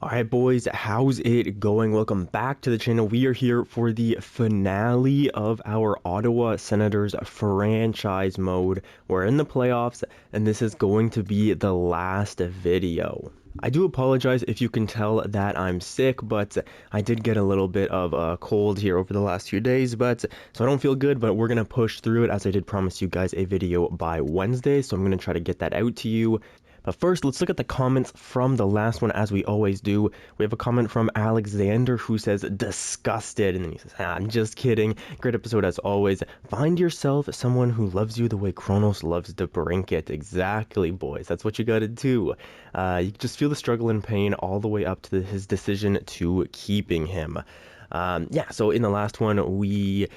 Alright boys, how's it going? Welcome back to the channel. We are here for the finale of our Ottawa Senators franchise mode. We're in the playoffs and this is going to be the last video. I do apologize if you can tell that I'm sick, but I did get a little bit of a cold here over the last few days, so I don't feel good, but we're going to push through it as I did promise you guys a video by Wednesday, so I'm going to try to get that out to you. But first, let's look at the comments from the last one as we always do. We have a comment from Alexander who says, disgusted. And then he says, I'm just kidding. Great episode as always. Find yourself someone who loves you the way Kronos loves DeBrincat. Exactly, boys. That's what you gotta do. You just feel the struggle and pain all the way up to his decision to keeping him. So in the last one, we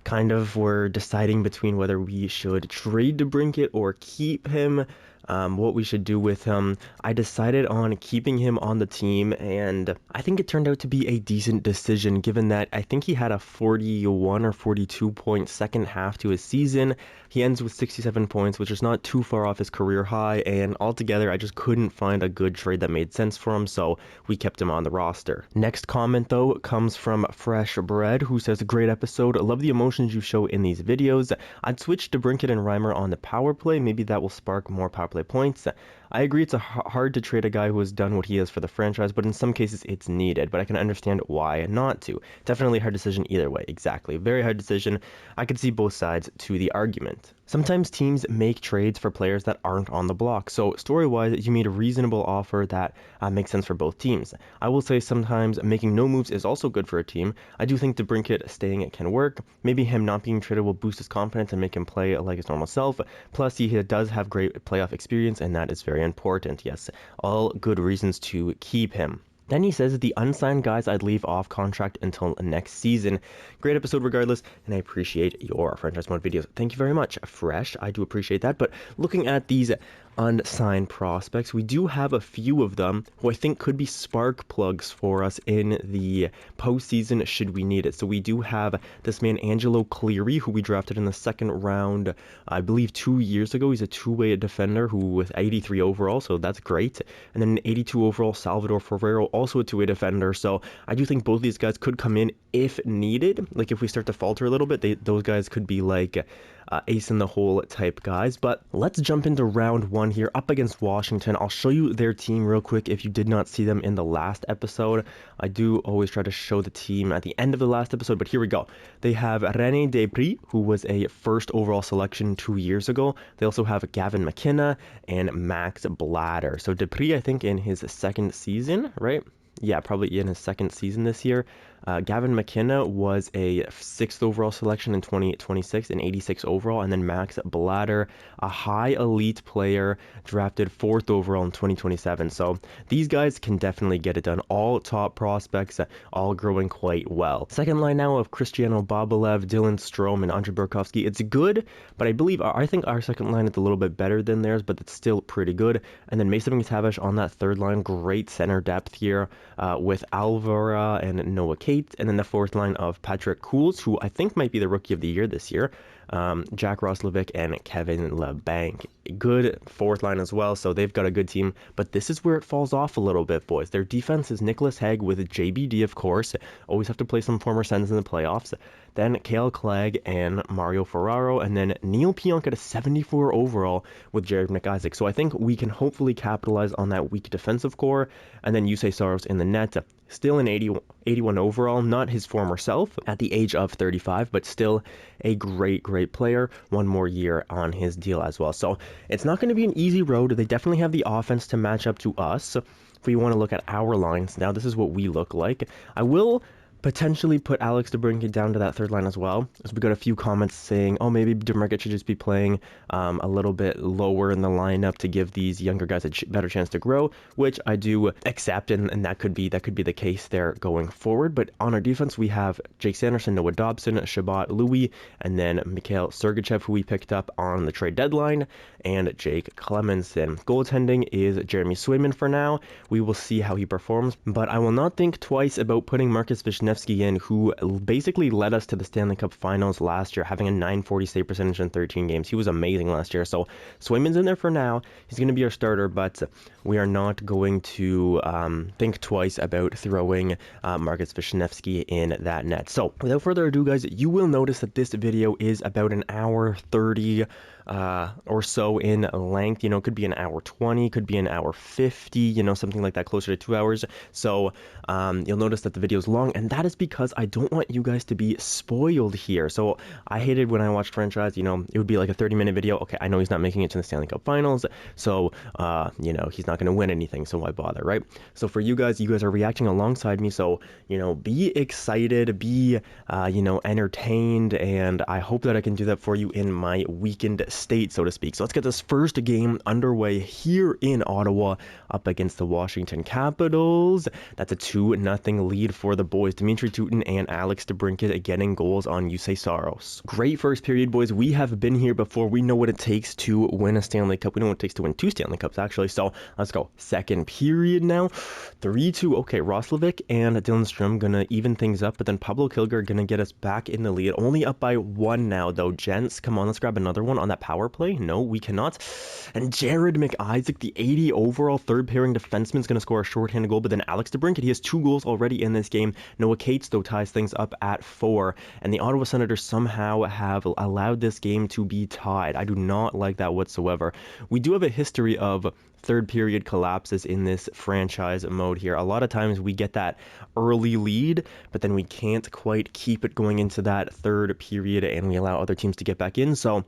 kind of were deciding between whether we should trade DeBrincat or keep him. What we should do with him. I decided on keeping him on the team, and I think it turned out to be a decent decision given that I think he had a 41 or 42 point second half to his season. He ends with 67 points, which is not too far off his career high, and altogether I just couldn't find a good trade that made sense for him, so we kept him on the roster. Next comment though comes from Fresh Bread, who says, great episode, love the emotions you show in these videos. I'd switch to Brinket and Reimer on the power play, maybe that will spark more power play points. I agree it's hard to trade a guy who has done what he has for the franchise, but in some cases it's needed, but I can understand why not to. Definitely a hard decision either way. Exactly. Very hard decision. I could see both sides to the argument. Sometimes teams make trades for players that aren't on the block, so story-wise, you made a reasonable offer that makes sense for both teams. I will say sometimes making no moves is also good for a team. I do think DeBrincat staying can work. Maybe him not being traded will boost his confidence and make him play like his normal self. Plus, he does have great playoff experience, and that is very important. Yes, all good reasons to keep him. Then he says, the unsigned guys I'd leave off contract until next season. Great episode regardless, and I appreciate your franchise mode videos. Thank you very much, Fresh. I do appreciate that. But looking at these unsigned prospects, we do have a few of them who I think could be spark plugs for us in the postseason should we need it. So we do have this man Angelo Cleary, who we drafted in the second round, I believe 2 years ago. He's a two-way defender who with 83 overall, so that's great. And then an 82 overall Salvador Ferrero, also a two-way defender. So I do think both of these guys could come in if needed. Like if we start to falter a little bit, those guys could be like ace in the hole type guys. But let's jump into round one here up against Washington. I'll show you their team real quick if you did not see them in the last episode. I do always try to show the team at the end of the last episode, but here we go. They have René Despres, who was a first overall selection 2 years ago. They also have Gavin McKenna and Max Blatter. So Despres, I think in his second season, right? Yeah, probably in his second season this year. Gavin McKenna was a 6th overall selection in 2026 and 86 overall, and then Max Blatter, a high elite player, drafted 4th overall in 2027. So these guys can definitely get it done. All top prospects, all growing quite well. Second line now of Cristiano Babolev, Dylan Strome, and Andre Burakovsky. It's good, but I think our second line is a little bit better than theirs, but it's still pretty good. And then Mason McTavish on that third line, great center depth here with Alvara and Noah Cates. And then the fourth line of Patrick Coles, who I think might be the rookie of the year this year, Jack Roslovic and Kevin LeBanc. Good fourth line as well, so they've got a good team. But this is where it falls off a little bit, boys. Their defense is Nicholas Hague with JBD, of course. Always have to play some former Sens in the playoffs. Then Cale Clegg and Mario Ferraro, and then Neil Pionk at a 74 overall with Jared McIsaac. So I think we can hopefully capitalize on that weak defensive core. And then Yusei Saros in the net. Still an 81 overall, not his former self at the age of 35, but still a great player. One more year on his deal as well. So it's not going to be an easy road. They definitely have the offense to match up to us. If we want to look at our lines, now this is what we look like. I will potentially put Alex DeBrincat down to that third line as well. So we got a few comments saying, oh, maybe DeBrincat should just be playing a little bit lower in the lineup to give these younger guys a better chance to grow, which I do accept, and that could be the case there going forward. But on our defense, we have Jake Sanderson, Noah Dobson, Shabbat Louis, and then Mikhail Sergachev, who we picked up on the trade deadline, and Jake Clemenson. Goaltending is Jeremy Swayman for now. We will see how he performs, but I will not think twice about putting Marcus Vishnevsky Vishnevsky in, who basically led us to the Stanley Cup Finals last year, having a .940 save percentage in 13 games. He was amazing last year. So Swayman's in there for now. He's going to be our starter, but we are not going to think twice about throwing Marcus Vishnevsky in that net. So without further ado, guys, you will notice that this video is about an hour 30 or so in length. You know, it could be an hour 20, could be an hour 50, you know, something like that, closer to 2 hours. So you'll notice that the video is long, and that is because I don't want you guys to be spoiled here. So I hated when I watched Franchise, you know, it would be like a 30-minute video. Okay, I know he's not making it to the Stanley Cup Finals, so you know, he's not going to win anything, so why bother, right? So for you guys are reacting alongside me, so you know, be excited, be you know, entertained, and I hope that I can do that for you in my weekend state, so to speak. So let's get this first game underway here in Ottawa up against the Washington Capitals. That's a 2-0 lead for the boys. Dimitri Tutin and Alex DeBrincat getting goals on Yusei Saros. Great first period, boys. We have been here before. We know what it takes to win a Stanley Cup. We know what it takes to win 2 Stanley Cups, actually. So let's go. Second period now. 3-2. Okay, Roslovic and Dylan Strom gonna even things up, but then Pablo Kilger gonna get us back in the lead. Only up by 1 now, though. Gents, come on, let's grab another one on that power play. No, we cannot. And Jared McIsaac, the 80 overall third pairing defenseman, is going to score a shorthanded goal, but then Alex DeBrincat, he has 2 goals already in this game. Noah Cates, though, ties things up at 4, and the Ottawa Senators somehow have allowed this game to be tied. I do not like that whatsoever. We do have a history of third period collapses in this franchise mode here. A lot of times we get that early lead, but then we can't quite keep it going into that third period, and we allow other teams to get back in. So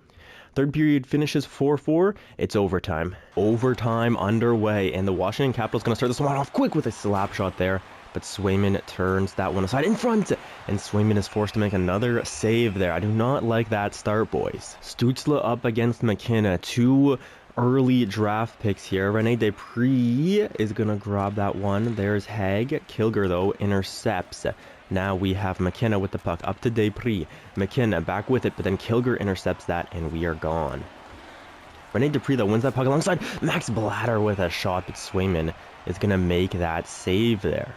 third period finishes 4-4. It's overtime. Overtime underway, and the Washington Capitals going to start this one off quick with a slap shot there, but Swayman turns that one aside in front, and Swayman is forced to make another save there. I do not like that start, boys. Stützle up against McKenna. 2 early draft picks here. Rene Dupree is going to grab that one. There's Haig. Kilger, though, intercepts. Now we have McKenna with the puck up to Dupree. McKenna back with it, but then Kilger intercepts that, and we are gone. Rene Dupree, though, wins that puck alongside Max Blatter with a shot, but Swayman is going to make that save there.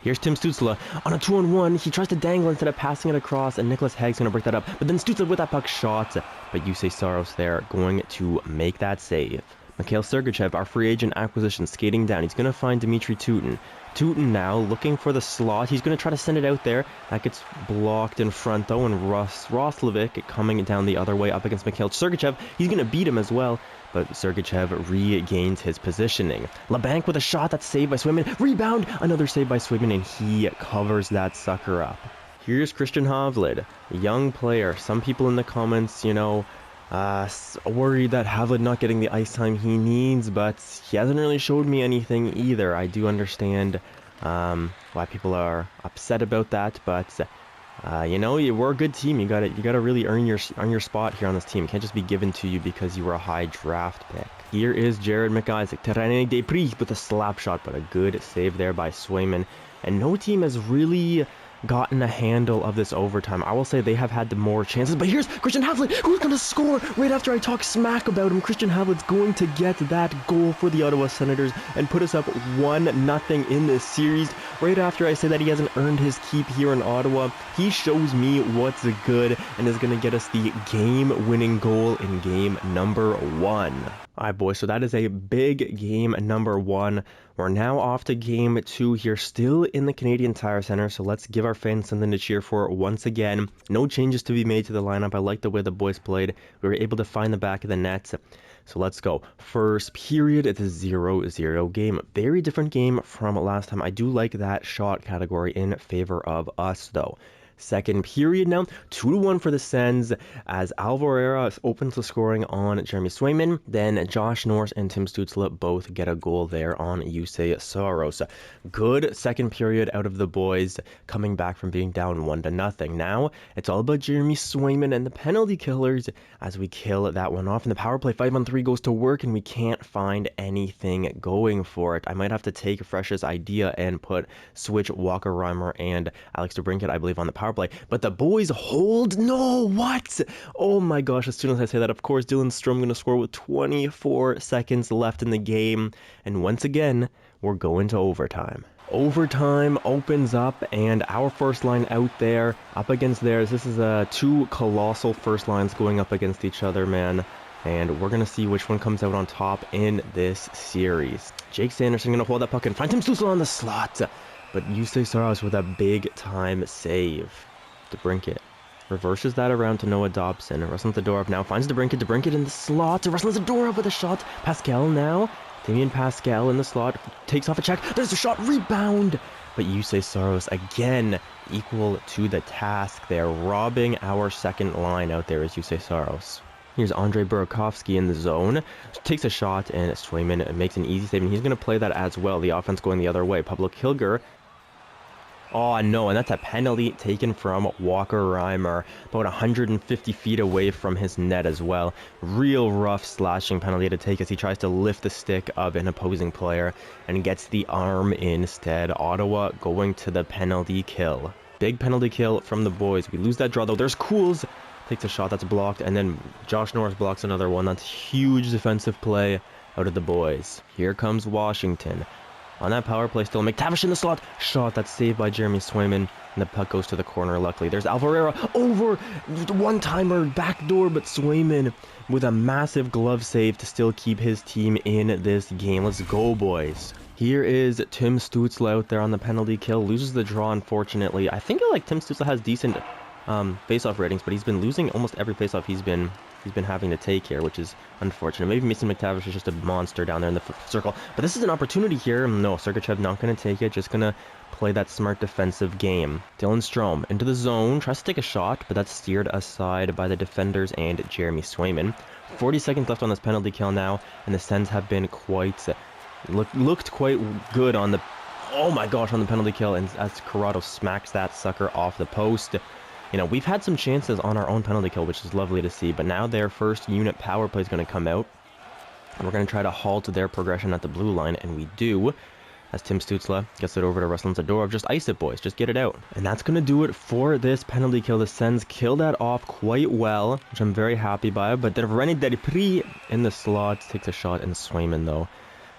Here's Tim Stützle on a 2-on-1. He tries to dangle instead of passing it across, and Nicholas Haig's going to break that up. But then Stützle with that puck shot, but Yusei Saros there going to make that save. Mikhail Sergachev, our free agent acquisition, skating down. He's going to find Dimitri Tutin. Tutin now looking for the slot. He's going to try to send it out there. That gets blocked in front, though, and Roslovic coming down the other way up against Mikhail Sergachev. He's going to beat him as well, but Sergachev regains his positioning. LeBanc with a shot that's saved by Swayman. Rebound! Another save by Swayman, and he covers that sucker up. Here's Christian Havlid, a young player. Some people in the comments, you know, worried that Havlid not getting the ice time he needs, but he hasn't really showed me anything either. I do understand why people are upset about that, but you know, we're a good team. You gotta really earn your spot here on this team. It can't just be given to you because you were a high draft pick. Here is Jared McIsaac to Rene Dupree with a slap shot, but a good save there by Swayman. And no team has really gotten a handle of this overtime. I will say they have had the more chances, but here's Christian Havlid, who's going to score right after I talk smack about him. Christian Havlid's going to get that goal for the Ottawa Senators and put us up 1-0 in this series. Right after I say that he hasn't earned his keep here in Ottawa, he shows me what's good and is going to get us the game-winning goal in game number 1. Alright, boys, so that is a big game number 1. We're now off to game 2 here, still in the Canadian Tire Center, so let's give our fans something to cheer for once again. No changes to be made to the lineup. I like the way the boys played. We were able to find the back of the net. So let's go. First period, it's a 0-0 game. Very different game from last time. I do like that shot category in favor of us, though. Second period now, 2-1 for the Sens as Alvarez opens the scoring on Jeremy Swayman. Then Josh Norris and Tim Stützle both get a goal there on Yusei Saros. Good second period out of the boys, coming back from being down 1-0. Now it's all about Jeremy Swayman and the penalty killers as we kill that one off. And the power play 5-on-3 goes to work, and we can't find anything going for it. I might have to take Fresh's idea and switch Walker Reimer and Alex DeBrincat, I believe, on the power play, but the boys hold. No, what? Oh my gosh, as soon as I say that, of course Dylan Strom going to score with 24 seconds left in the game, and once again we're going to overtime. Overtime opens up, and our first line out there up against theirs. This is two colossal first lines going up against each other, man. And we're going to see which one comes out on top in this series. Jake Sanderson going to hold that puck and find Tim Stützle on the slot. But Jussi Saros with a big-time save. DeBrincat reverses that around to Noah Dobson. Ruslan Zadorov now finds DeBrincat in the slot. Ruslan Zadorov with a shot. Pascal now. Damien Pascal in the slot. Takes off a check. There's a shot. Rebound. But Jussi Saros again equal to the task. They're robbing our second line out there is Jussi Saros. Here's Andrei Burakovsky in the zone. Takes a shot, and Swayman makes an easy save, and he's going to play that as well. The offense going the other way. Pablo Kilger. Oh, no, and that's a penalty taken from Walker Reimer. About 150 feet away from his net as well. Real rough slashing penalty to take as he tries to lift the stick of an opposing player and gets the arm instead. Ottawa going to the penalty kill. Big penalty kill from the boys. We lose that draw, though. There's Cools. Takes a shot that's blocked, and then Josh Norris blocks another one. That's huge defensive play out of the boys. Here comes Washington. On that power play still, McTavish in the slot. Shot that's saved by Jeremy Swayman, and the puck goes to the corner luckily. There's Alvarero over, one-timer, backdoor, but Swayman with a massive glove save to still keep his team in this game. Let's go, boys. Here is Tim Stützle out there on the penalty kill. Loses the draw, unfortunately. I think Tim Stützle has decent face-off ratings, but he's been losing almost every face-off he's been having to take here, which is unfortunate. Maybe Mason McTavish is just a monster down there in the circle, but this is an opportunity here. No, Sergachev not going to take it, just going to play that smart defensive game. Dylan Strome into the zone, tries to take a shot, but that's steered aside by the defenders and Jeremy Swayman. 40 seconds left on this penalty kill now, and the Sens have been looked quite good on the, oh my gosh, on the penalty kill, and as Corrado smacks that sucker off the post. You know, we've had some chances on our own penalty kill, which is lovely to see, but now their first unit power play is going to come out, and we're going to try to halt their progression at the blue line, and we do, as Tim Stützle gets it over to Ruslan Zadorov. Just ice it, boys. Just get it out. And that's going to do it for this penalty kill. The Sens kill that off quite well, which I'm very happy by, but then René Delpree in the slot takes a shot, and Swayman, though,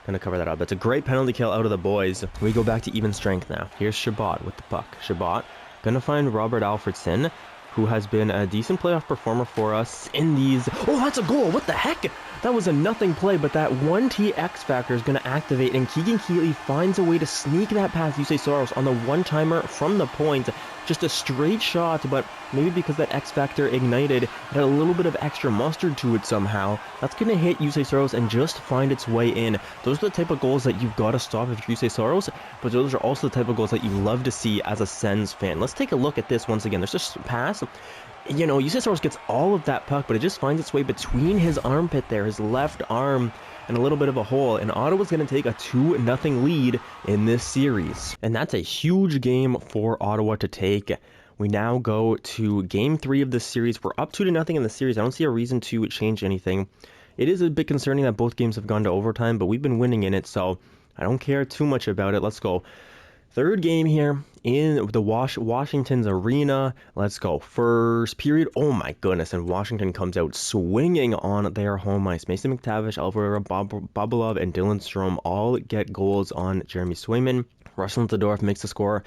going to cover that up. That's a great penalty kill out of the boys. We go back to even strength now. Here's Chabot with the puck. Chabot going to find Robert Alfredson, who has been a decent playoff performer for us in these. Oh, that's a goal. What the heck? That was a nothing play, but that 1T X factor is going to activate, and Keegan Keeley finds a way to sneak that past Jussi Saros on the one-timer from the point. Just a straight shot, but maybe because that X factor ignited, it had a little bit of extra mustard to it somehow. That's going to hit Jussi Saros and just find its way in. Those are the type of goals that you've got to stop if you're Jussi Saros, but those are also the type of goals that you love to see as a Sens fan. Let's take a look at this once again. There's just a pass. You know, Jussi Saros gets all of that puck, but it just finds its way between his armpit there, his left arm, and a little bit of a hole, and Ottawa's going to take a 2-0 lead in this series. And that's a huge game for Ottawa to take. We now go to Game 3 of this series. We're up 2-0 in the series. I don't see a reason to change anything. It is a bit concerning that both games have gone to overtime, but we've been winning in it, so I don't care too much about it. Let's go. Third game here in the Washington's arena. Let's go. First period. Oh my goodness. And Washington comes out swinging on their home ice. Mason McTavish, Alvarero, Babalov, and Dylan Strome all get goals on Jeremy Swayman. Ruslan Zadorov makes the score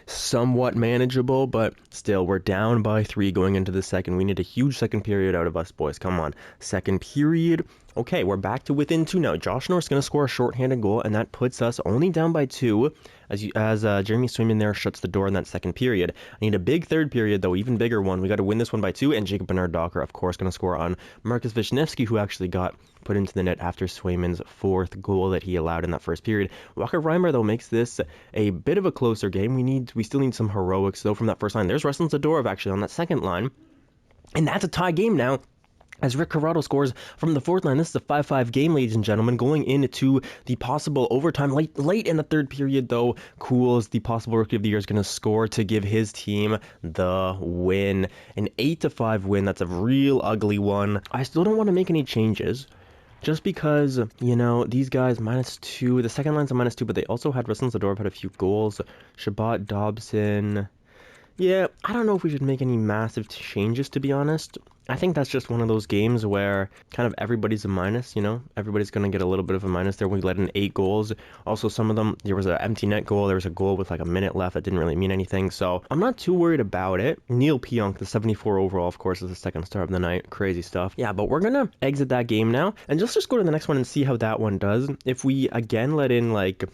somewhat manageable, but still, we're down by 3 going into the second. We need a huge second period out of us, boys. Come on. Second period. Okay, we're back to within 2 now. Josh Norris going to score a shorthanded goal, and that puts us only down by 2 as Jeremy Swayman there shuts the door in that second period. I need a big third period, though, even bigger one. We got to win this one by 2, and Jacob Bernard-Docker, of course, going to score on Marcus Wisniewski, who actually got put into the net after Swayman's 4th goal that he allowed in that first period. Walker Reimer, though, makes this a bit of a closer game. We still need some heroics, though, from that first line. There's Ruslan Zadorov, actually, on that second line. And that's a tie game now, as Rick Corrado scores from the 4th line. This is a 5-5 game, ladies and gentlemen, going into the possible overtime. Late in the third period, though, Cools, the possible Rookie of the Year, is going to score to give his team the win. An 8-5 win. That's a real ugly one. I still don't want to make any changes, just because, you know, these guys -2. The second line's a -2, but they also had Ruslan Zadorov had a few goals. Chabot, Dobson. Yeah, I don't know if we should make any massive changes, to be honest. I think that's just one of those games where kind of everybody's a minus, Everybody's going to get a little bit of a minus there. We let in 8 goals. Also, some of them, there was an empty net goal. There was a goal with like a minute left that didn't really mean anything. So I'm not too worried about it. Neil Pionk, the 74 overall, of course, is the second star of the night. Crazy stuff. Yeah, but we're going to exit that game now and just go to the next one and see how that one does. If we again let in like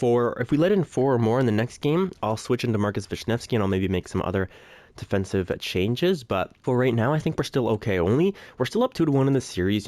if we let in 4 or more in the next game, I'll switch into Marcus Vishnevsky and I'll maybe make some other defensive changes, but for right now I think we're still okay. We're still up 2-1 in the series.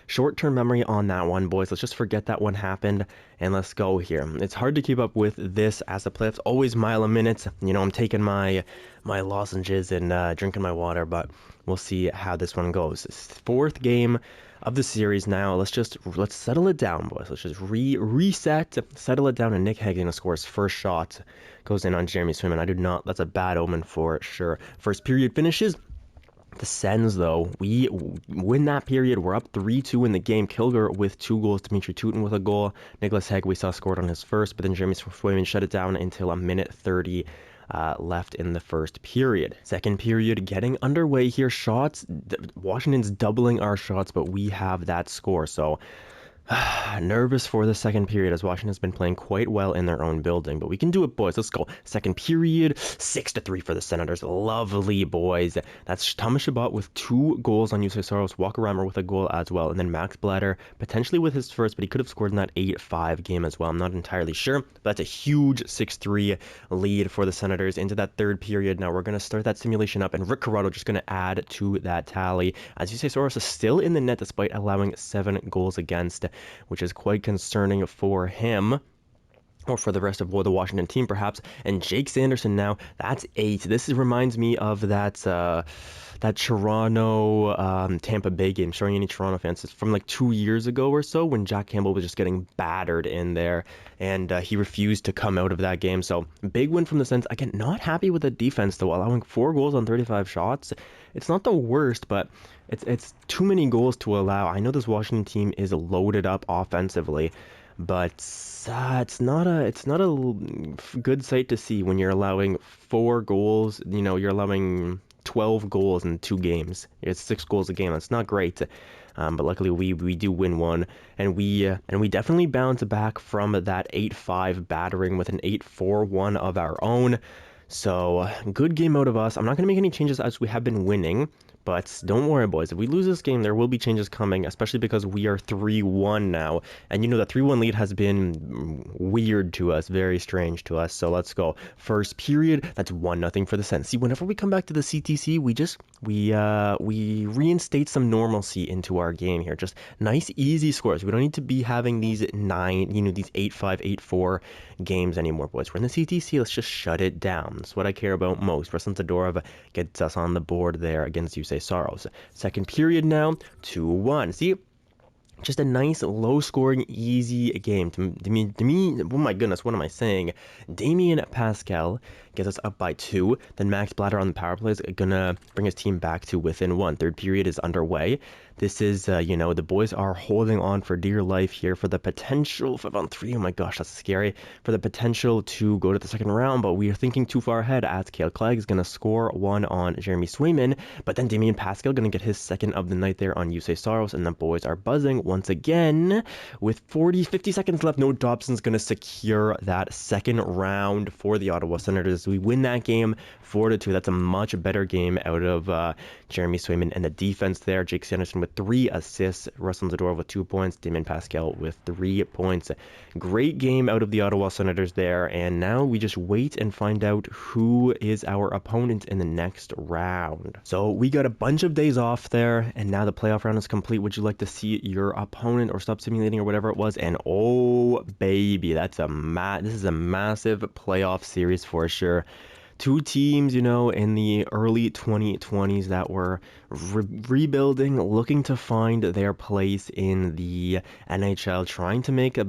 Short-term memory on that one, boys. Let's just forget that one happened and let's go here. It's hard to keep up with this as the playoffs. Always mile a minute. I'm taking my lozenges and drinking my water, but we'll see how this one goes. 4th game of the series now. Let's settle it down, boys. Let's just reset, settle it down, and Nick Hagen scores first shot. Goes in on Jeremy Swayman. That's a bad omen for sure. First period finishes. The Sens, though, we win that period. We're up 3-2 in the game. Kilger with 2 goals. Dimitri Tutin with a goal. Nicholas Heg we saw scored on his first, but then Jeremy Swayman shut it down until a minute 30 left in the first period. Second period getting underway here. Shots. Washington's doubling our shots, but we have that score. So nervous for the second period as Washington's been playing quite well in their own building, but we can do it, boys. Let's go. Second period, 6-3 for the Senators. Lovely, boys. That's Thomas Chabot with 2 goals on UC Saros, Walker Reimer with a goal as well, and then Max Blatter potentially with his first, but he could have scored in that 8-5 game as well. I'm not entirely sure, but that's a huge 6-3 lead for the Senators into that third period. Now we're going to start that simulation up, and Rick Corrado just going to add to that tally as UC Saros is still in the net despite allowing 7 goals against, which is quite concerning for him, or for the rest of the Washington team perhaps. And Jake Sanderson now, that's 8. This reminds me of that Toronto Tampa Bay game. Showing any Toronto fans, it's from like 2 years ago or so when Jack Campbell was just getting battered in there, and he refused to come out of that game. So big win from the Sens. Again, not happy with the defense though, allowing 4 goals on 35 shots. It's not the worst, but it's too many goals to allow. I know this Washington team is loaded up offensively, but it's not a good sight to see when you're allowing 4 goals. You're allowing 12 goals in 2 games. It's 6 goals a game. That's not great. But luckily we do win one, and we definitely bounce back from that 8-5 battering with an 8-4-1 of our own. So good game out of us. I'm not going to make any changes as we have been winning, but don't worry, boys. If we lose this game, there will be changes coming, especially because we are 3-1 now. And that 3-1 lead has been weird to us, very strange to us. So let's go. First period, that's 1-0 for the Sens. See, whenever we come back to the CTC, we reinstate some normalcy into our game here. Just nice, easy scores. We don't need to be having these 8-5, 8-4 games anymore, boys. We're in the CTC. Let's just shut it down. That's what I care about most. Ruslan Todorov gets us on the board there against UC Saros. Second period now, 2-1. See, just a nice, low-scoring, easy game. To me, oh my goodness, what am I saying? Damien Pascal gets us up by 2. Then Max Blatter on the power play is going to bring his team back to within 1. Third period is underway. This is, the boys are holding on for dear life here for the potential 5-on-3. Oh my gosh, that's scary. For the potential to go to the second round, but we are thinking too far ahead as Cale Clegg is going to score 1 on Jeremy Swayman. But then Damien Pascal going to get his second of the night there on UC Saros, and the boys are buzzing once again. With 50 seconds left, Noah Dobson's going to secure that second round for the Ottawa Senators. We win that game 4-2. That's a much better game out of Jeremy Swayman, and the defense there. Jake Sanderson with 3 assists, Ruslan Zadorov with 2 points, Damien Pascal with 3 points. Great game out of the Ottawa Senators there, and now we just wait and find out who is our opponent in the next round. So we got a bunch of days off there, and now the playoff round is complete. Would you like to see your opponent or stop simulating or whatever it was? And oh baby, this is a massive playoff series for sure. 2 teams, in the early 2020s that were rebuilding, looking to find their place in the NHL, trying to make a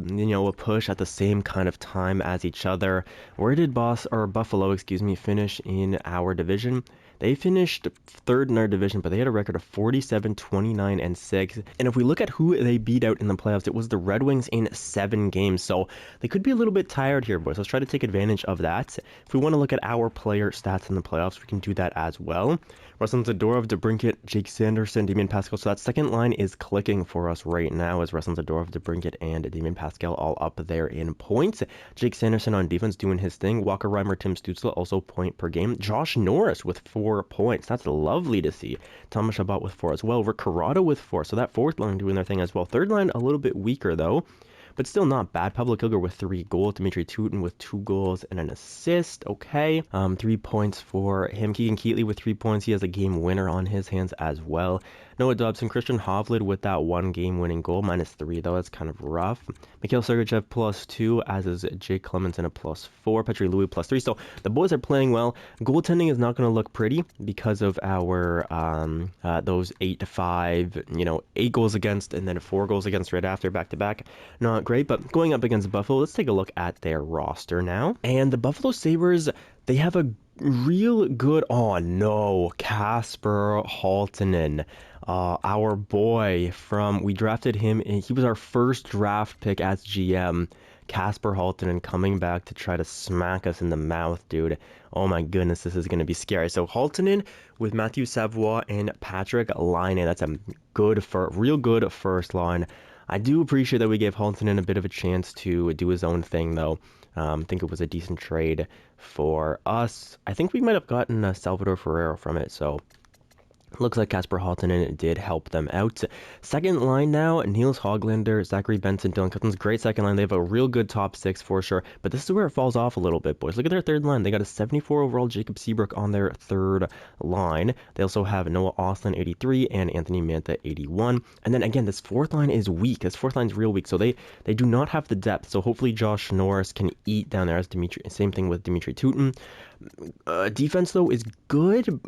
push at the same kind of time as each other. Where did Buffalo, finish in our division? They finished 3rd in our division, but they had a record of 47, 29, and 6. And if we look at who they beat out in the playoffs, it was the Red Wings in 7 games. So they could be a little bit tired here, boys. Let's try to take advantage of that. If we want to look at our player stats in the playoffs, we can do that as well. Russell Zadorov, DeBrincat, Jake Sanderson, Damian Pascal. So that second line is clicking for us right now as Russell Zadorov, DeBrincat, and Damian Pascal all up there in points. Jake Sanderson on defense doing his thing. Walker Reimer, Tim Stützle also point per game. Josh Norris with 4 points. That's lovely to see. Thomas Chabot with 4 as well. Rick Corrado with 4. So that fourth line doing their thing as well. Third line a little bit weaker though, but still not bad. Pablo Kilger with 3 goals. Dimitri Tutin with 2 goals and an assist. Okay. 3 points for him. Keegan Keatley with 3 points. He has a game winner on his hands as well. Noah Dobson, Christian Hovland with that 1 game-winning goal, -3 though. That's kind of rough. Mikhail Sergachev +2, as is Jake Clemenson a +4. Petri Louis +3. So the boys are playing well. Goaltending is not going to look pretty because of our those 8-5, 8 goals against and then 4 goals against right after, back-to-back. Not great, but going up against Buffalo, let's take a look at their roster now. And the Buffalo Sabres, they have a real good, oh no, Kasper Halttunen. Our boy we drafted him, and he was our first draft pick as GM. Kasper Halttunen coming back to try to smack us in the mouth, dude. Oh my goodness, this is going to be scary. So Halttunen with Matthew Savoie and Patrick Laine. That's a real good first line. I do appreciate that we gave Halttunen a bit of a chance to do his own thing, though. I think it was a decent trade for us. I think we might have gotten Salvador Ferreira from it, so looks like Kasper Halttunen did help them out. Second line now, Niels Hoglander, Zachary Benson, Dylan Cousins. Great second line. They have a real good top 6 for sure, but this is where it falls off a little bit, boys. Look at their third line. They got a 74 overall Jacob Seabrook on their third line. They also have Noah Austin, 83, and Anthony Mantha, 81. And then again, this fourth line is weak. This fourth line's real weak, so they do not have the depth. So hopefully Josh Norris can eat down there as Dimitri. Same thing with Dimitri Tutin. Defense though is good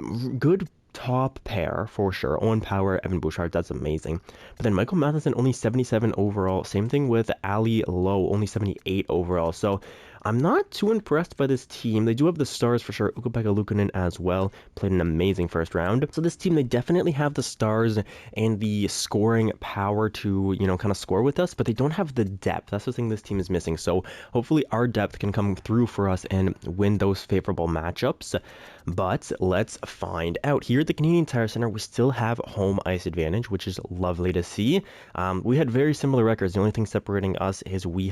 top pair for sure. Owen Power, Evan Bouchard, that's amazing. But then Michael Matheson, only 77 overall. Same thing with Ali Lowe, only 78 overall. So I'm not too impressed by this team. They do have the stars for sure. Ukko-Pekka Luukkonen as well. Played an amazing first round. So this team, they definitely have the stars and the scoring power to, kind of score with us, but they don't have the depth. That's the thing this team is missing. So hopefully our depth can come through for us and win those favorable matchups. But let's find out. Here at the Canadian Tire Center, we still have home ice advantage, which is lovely to see. We had very similar records. The only thing separating us is we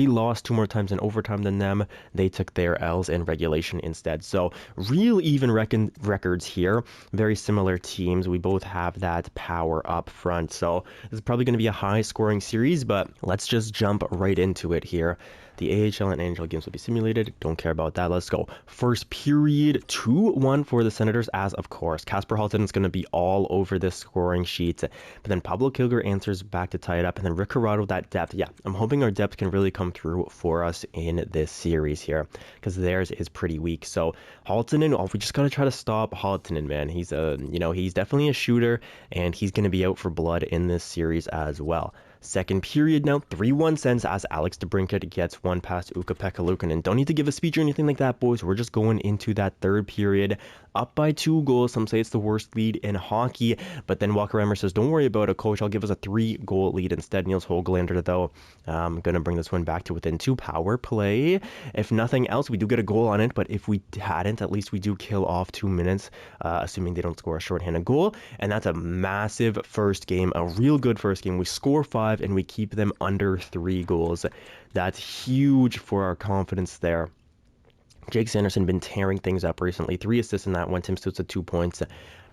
lost 2 more times in overtime than them. They took their L's in regulation instead. So real even records here. Very similar teams. We both have that power up front. So this is probably going to be a high scoring series, but let's just jump right into it here. The AHL and NHL games will be simulated. Don't care about that. Let's go. First period, 2-1 for the Senators, as of course. Kasper Halttunen is going to be all over this scoring sheet. But then Pablo Kilger answers back to tie it up. And then Rick Corrado, that depth. Yeah, I'm hoping our depth can really come through for us in this series here, because theirs is pretty weak. So Halttunen, we just got to try to stop Halttunen, man. He's he's definitely a shooter, and he's going to be out for blood in this series as well. Second period now, 3-1 Sens as Alex DeBrincat gets one past Ukko-Pekka Luukkonen. Don't need to give a speech or anything like that, boys. We're just going into that third period, up by 2 goals. Some say it's the worst lead in hockey, but then Walker Reimer says, don't worry about it, coach. I'll give us a 3-goal lead instead. Niels Hoglander, though, going to bring this one back to within 2. Power play. If nothing else, we do get a goal on it, but if we hadn't, at least we do kill off 2 minutes, assuming they don't score a shorthanded goal. And that's a massive first game, a real good first game. We score 5 and we keep them under 3 goals. That's huge for our confidence there. Jake Sanderson been tearing things up recently. 3 assists in that one. Tim Stützle 2 points.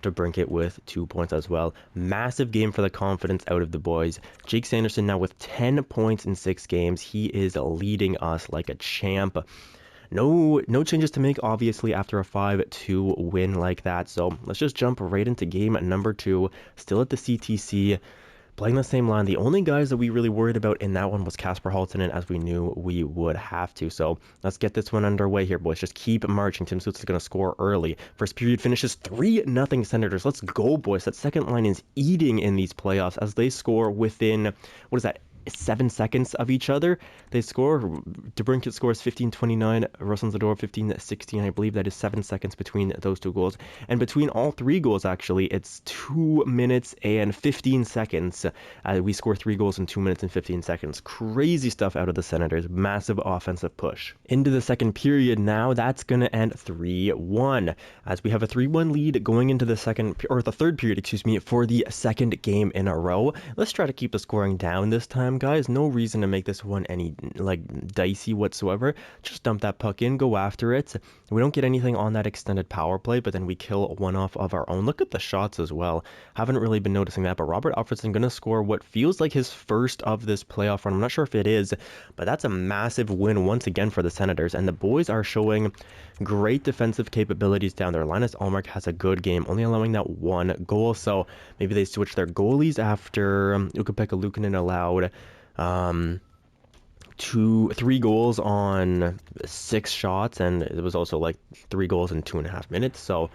DeBrincat with 2 points as well. Massive game for the confidence out of the boys. Jake Sanderson now with 10 points in 6 games. He is leading us like a champ. No changes to make, obviously, after a 5-2 win like that. So let's just jump right into game number 2. Still at the CTC. Playing the same line. The only guys that we really worried about in that one was Kasper Halttunen, as we knew we would have to. So let's get this one underway here, boys. Just keep marching. Tim Stützle is going to score early. First period finishes 3-0 Senators. Let's go, boys. That second line is eating in these playoffs as they score within, 7 seconds of each other. They score. DeBrincat scores 15:29. Russell Zadorov 15:16. I believe that is 7 seconds between those two goals. And between all three goals, actually, it's 2 minutes and 15 seconds. We score 3 goals in 2 minutes and 15 seconds. Crazy stuff out of the Senators. Massive offensive push. Into the second period now. That's going to end 3-1. As we have a 3-1 lead going into the third period, excuse me, for the second game in a row. Let's try to keep the scoring down this time, guys. No reason to make this one any dicey whatsoever. Just dump that puck in, go after it. We don't get anything on that extended power play, but then we kill one off of our own. Look at the shots as well. Haven't really been noticing that, but Robert Alfredson going to score what feels like his first of this playoff run. I'm not sure if it is, but that's a massive win once again for the Senators, and the boys are showing great defensive capabilities down there. Linus Ullmark has a good game, only allowing that 1 goal, so maybe they switch their goalies after Ukko-Pekka Luukkonen allowed 3 goals on 6 shots, and it was also like 3 goals in 2.5 minutes. So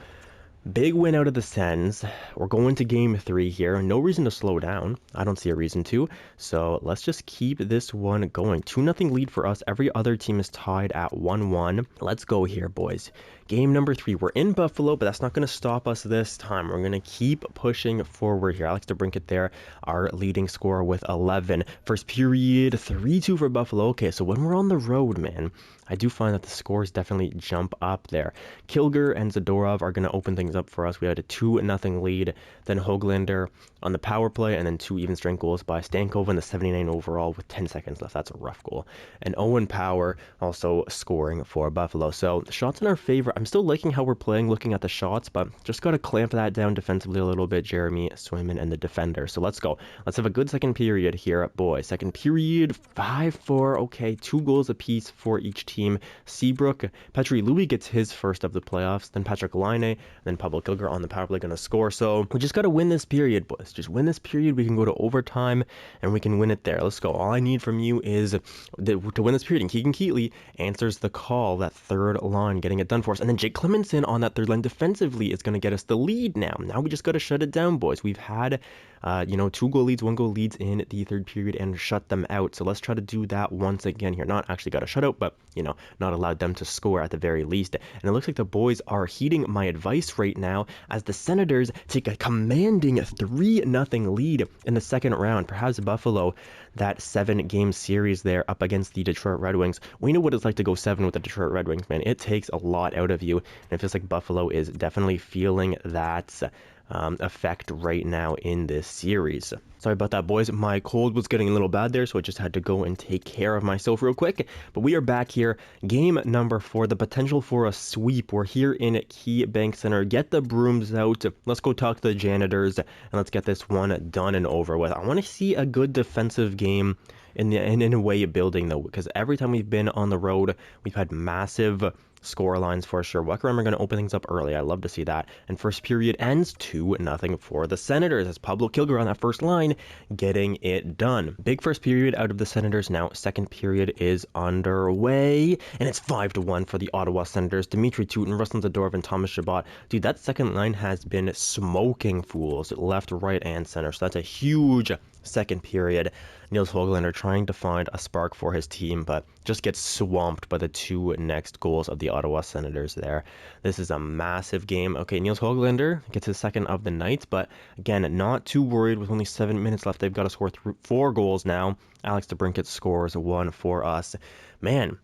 big win out of the Sens. We're going to game 3 here. No reason to slow down. I don't see a reason to. So let's just keep this one going. 2-0 lead for us. Every other team is tied at 1-1. Let's go here, boys. Game number 3. We're in Buffalo, but that's not going to stop us this time. We're going to keep pushing forward here. Alex DeBrincat there, our leading scorer with 11. First period, 3-2 for Buffalo. Okay, so when we're on the road, man, I do find that the scores definitely jump up there. Kilger and Zadorov are going to open things up for us. We had a 2-0 lead. Then Höglander on the power play, and then 2 even strength goals by Stankoven in the 79 overall with 10 seconds left. That's a rough goal. And Owen Power also scoring for Buffalo. So the shots in our favor. I'm still liking how we're playing, looking at the shots, but just got to clamp that down defensively a little bit. Jeremy Swayman and the defender. So let's go. Let's have a good second period here, boys. Second period, 5-4. Okay, 2 goals apiece for each team. Seabrook, Petri Louis gets his first of the playoffs, then Patrick Laine, and then Pablo Kilger on the power play going to score. So we just got to win this period, boys. Just win this period. We can go to overtime, and we can win it there. Let's go. All I need from you is to win this period. And Keegan Keatley answers the call, that third line, getting it done for us. And then Jake Clemenson on that third line defensively is going to get us the lead now. Now we just got to shut it down, boys. We've had 2 goal leads, 1 goal leads in the third period and shut them out. So let's try to do that once again here. Not actually got a shutout, but, not allowed them to score at the very least. And it looks like the boys are heeding my advice right now as the Senators take a commanding 3-0 lead in the second round. Perhaps Buffalo, that 7-game series there up against the Detroit Red Wings. We know what it's like to go 7 with the Detroit Red Wings, man. It takes a lot out of you. And it feels like Buffalo is definitely feeling that effect right now in this series. Sorry about that, boys. My cold was getting a little bad there, so I just had to go and take care of myself real quick. But we are back here. Game number 4, the potential for a sweep. We're here in Key Bank Center. Get the brooms out. Let's go talk to the janitors, and let's get this one done and over with. I want to see a good defensive game in a way building, though, because every time we've been on the road, we've had massive score lines for sure. Weckerham are going to open things up early. I love to see that. And first period ends 2-0 for the Senators as Pablo Kilger on that first line getting it done. Big first period out of the Senators. Now second period is underway, and it's 5-1 for the Ottawa Senators. Dmitry Tutin, Ruslan Zadorov, and Thomas Chabot. Dude, that second line has been smoking fools left, right, and center. So that's a huge second period. Nils Höglander trying to find a spark for his team, but just gets swamped by the 2 next goals of the Ottawa Senators there. This is a massive game. Okay, Nils Höglander gets his second of the night, but again, not too worried with only 7 minutes left. They've got to score 4 goals now. Alex DeBrincat scores 1 for us. Man,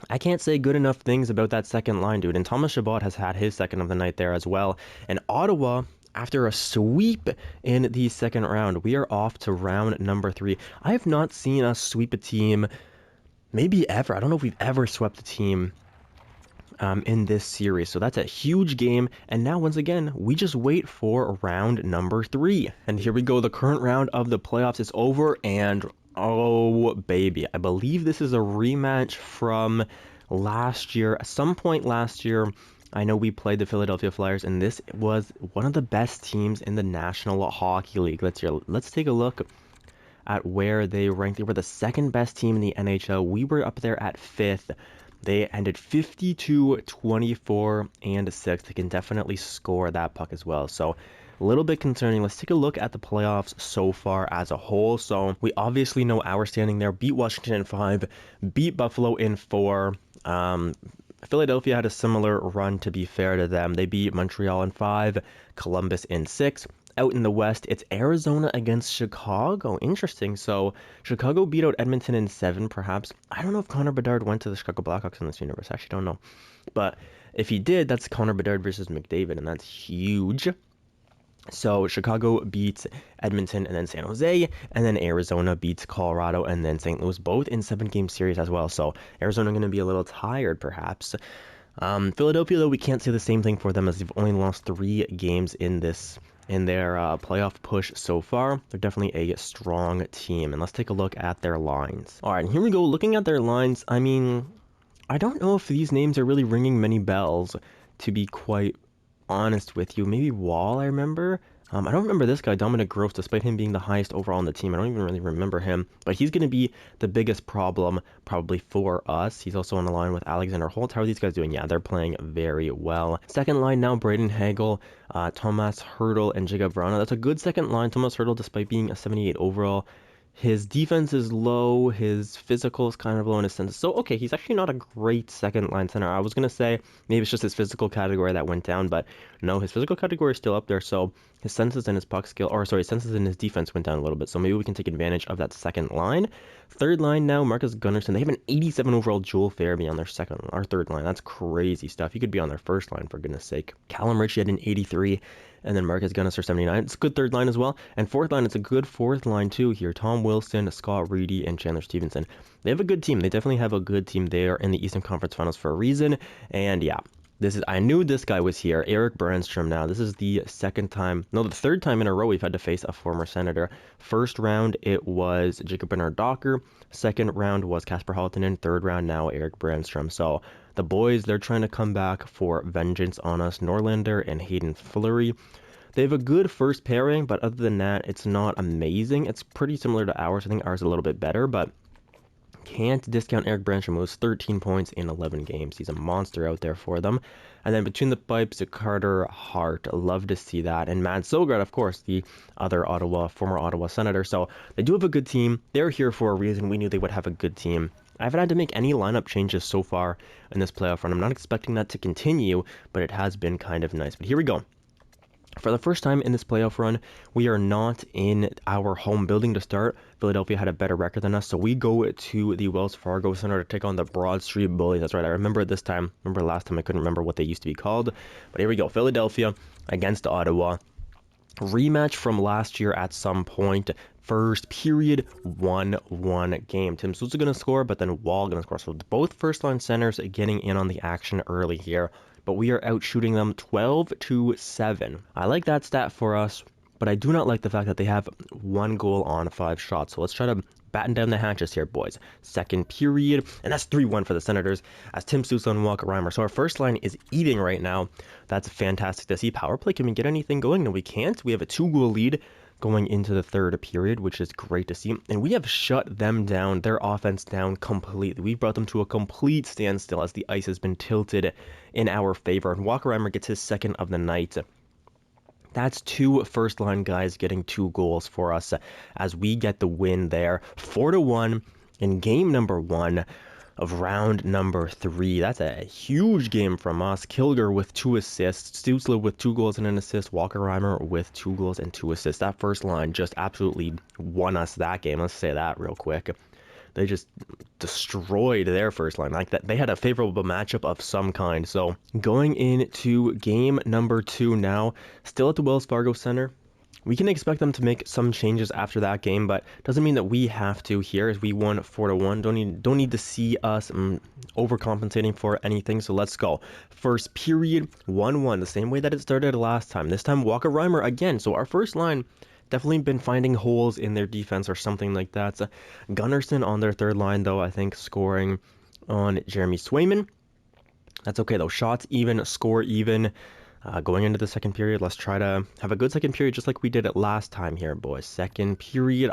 I can't say good enough things about that second line, dude. And Thomas Chabot has had his second of the night there as well. And Ottawa, after a sweep in the second round, we are off to round number 3. I have not seen us sweep a team, maybe ever. I don't know if we've ever swept a team in this series. So that's a huge game. And now, once again, we just wait for round number 3. And here we go. The current round of the playoffs is over. And oh, baby, I believe this is a rematch from last year. At some point last year, I know we played the Philadelphia Flyers, and this was one of the best teams in the National Hockey League. Let's take a look at where they ranked. They were the second best team in the NHL. We were up there at 5th. They ended 52, 24, and 6. They can definitely score that puck as well. So a little bit concerning. Let's take a look at the playoffs so far as a whole. So we obviously know our standing there. Beat Washington in 5, beat Buffalo in 4. Philadelphia had a similar run, to be fair to them. They beat Montreal in 5, Columbus in 6. Out in the West, it's Arizona against Chicago. Interesting. So Chicago beat out Edmonton in 7, perhaps. I don't know if Connor Bedard went to the Chicago Blackhawks in this universe. I actually don't know. But if he did, that's Connor Bedard versus McDavid, and that's huge. So Chicago beats Edmonton and then San Jose, and then Arizona beats Colorado and then St. Louis, both in 7-game series as well. So Arizona going to be a little tired, perhaps. Philadelphia, though, we can't say the same thing for them, as they've only lost 3 games in their playoff push so far. They're definitely a strong team. And let's take a look at their lines. All right, here we go. Looking at their lines, I mean, I don't know if these names are really ringing many bells, to be quite honest with you. Maybe Wall, I remember. I don't remember this guy, Dominic Gross, despite him being the highest overall on the team. I don't even really remember him, but he's going to be the biggest problem probably for us. He's also on the line with Alexander Holt. How are these guys doing? Yeah, they're playing very well. Second line now, Braden Hagel, Thomas Hertl, and Jacob Vrana. That's a good second line. Thomas Hertl, despite being a 78 overall, his defense is low, his physical is kind of low in a sense. So, okay, he's actually not a great second-line center. I was going to say maybe it's just his physical category that went down, but no, his physical category is still up there. So his senses and his puck skill, his senses and his defense went down a little bit. So maybe we can take advantage of that second line. Third line now, Marcus Gunnarsson. They have an 87 overall Joel Farabee on their third line. That's crazy stuff. He could be on their first line, for goodness sake. Callum Ritchie had an 83. And then Marcus Gunnarsson 79. It's a good third line as well. And fourth line, it's a good fourth line too here. Tom Wilson, Scott Reedy, and Chandler Stevenson. They have a good team. They definitely have a good team. They are in the Eastern Conference Finals for a reason. And yeah, I knew this guy was here. Eric Brandstrom now. This is the third time in a row we've had to face a former Senator. First round, it was Jacob Bernard Docker. Second round was Kasper Halttunen. Third round now, Eric Brandstrom. So the boys, they're trying to come back for vengeance on us. Norlander and Hayden Fleury. They have a good first pairing, but other than that, it's not amazing. It's pretty similar to ours. I think ours is a little bit better, but can't discount Eric Brandstrom, who has 13 points in 11 games. He's a monster out there for them. And then between the pipes, Carter Hart. Love to see that. And Matt Sogard, of course, the other former Ottawa Senator. So they do have a good team. They're here for a reason. We knew they would have a good team. I haven't had to make any lineup changes so far in this playoff run. I'm not expecting that to continue, but it has been kind of nice. But here we go. For the first time in this playoff run, we are not in our home building to start. Philadelphia had a better record than us, so we go to the Wells Fargo Center to take on the Broad Street Bullies. That's right, I remember it this time. Remember last time I couldn't remember what they used to be called. But here we go, Philadelphia against Ottawa. Rematch from last year at some point. First period, 1-1 game. Tim Sousa going to score, but then Wall going to score. So both first-line centers getting in on the action early here. But we are out shooting them 12-7. I like that stat for us, but I do not like the fact that they have 1 goal on 5 shots. So let's try to batten down the hatches here, boys. Second period, and that's 3-1 for the Senators as Tim Sousa and Walker Reimer. So our first line is eating right now. That's fantastic to see. Power play, can we get anything going? No, we can't. We have a 2-goal lead going into the third period, which is great to see. And we have shut them down, their offense down completely. We brought them to a complete standstill as the ice has been tilted in our favor. And Walker Reimer gets his second of the night. That's 2 first-line guys getting 2 goals for us as we get the win there. 4-1 in game number 1 of round number 3. That's a huge game from us. Kilger with 2 assists, Stützle with 2 goals and an assist, Walker Reimer with 2 goals and 2 assists. That first line just absolutely won us that game. Let's say that real quick. They just destroyed their first line like that. They had a favorable matchup of some kind. So going into game number 2 now, still at the Wells Fargo Center. We can expect them to make some changes after that game, but doesn't mean that we have to here as we won 4-1. Don't need to see us overcompensating for anything, so let's go. First period, 1-1, the same way that it started last time. This time, Walker Reimer again. So our first line definitely been finding holes in their defense or something like that. So Gunnarsson on their third line, though, I think scoring on Jeremy Swayman. That's okay, though. Shots even, score even. Going into the second period, let's try to have a good second period just like we did it last time here, boys. Second period,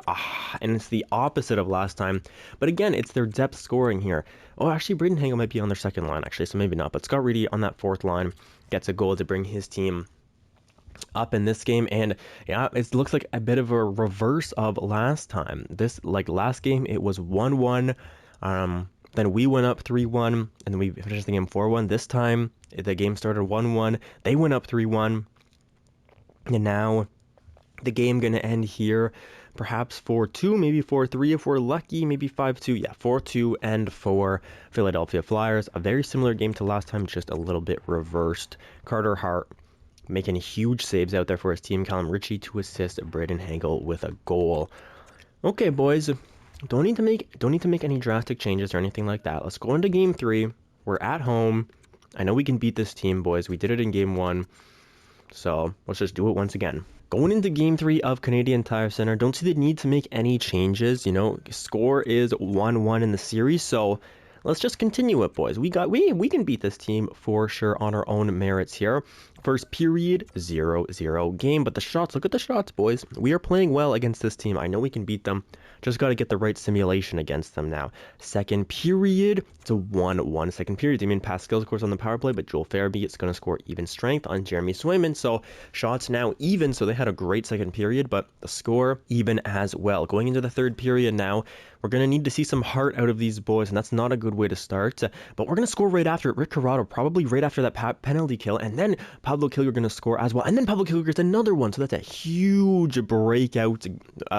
and it's the opposite of last time. But again, it's their depth scoring here. Oh, actually, Braden Hagel might be on their second line, actually, so maybe not. But Scott Reedy on that fourth line gets a goal to bring his team up in this game. And yeah, it looks like a bit of a reverse of last time. Last game, it was 1-1. Then we went up 3-1, and then we finished the game 4-1. This time, the game started 1-1. They went up 3-1. And now the game going to end here, perhaps 4-2, maybe 4-3 if we're lucky, maybe 5-2. Yeah, 4-2 and for Philadelphia Flyers. A very similar game to last time, just a little bit reversed. Carter Hart making huge saves out there for his team. Callum Ritchie to assist Braden Hagel with a goal. Okay, boys, don't need to make any drastic changes or anything like that. Let's go into game 3. We're at home. I know we can beat this team, boys. We did it in game 1. So let's just do it once again. Going into game 3 of Canadian Tire Center, don't see the need to make any changes. You know, score is 1-1 in the series, so let's just continue it, boys. We can beat this team for sure on our own merits here. First period, 0-0 game, but the shots, look at the shots, boys. We are playing well against this team. I know we can beat them. Just got to get the right simulation against them now. Second period, it's a 1-1 second period. Damien Pascal, of course, on the power play, but Joel Farabee is going to score even strength on Jeremy Swayman. So shots now even, so they had a great second period, but the score even as well. Going into the third period now, we're going to need to see some heart out of these boys, and that's not a good way to start. But we're going to score right after it. Rick Corrado, probably right after that penalty kill, and then Pablo Kilger going to score as well. And then Pablo Kilger gets another one, so that's a huge breakout,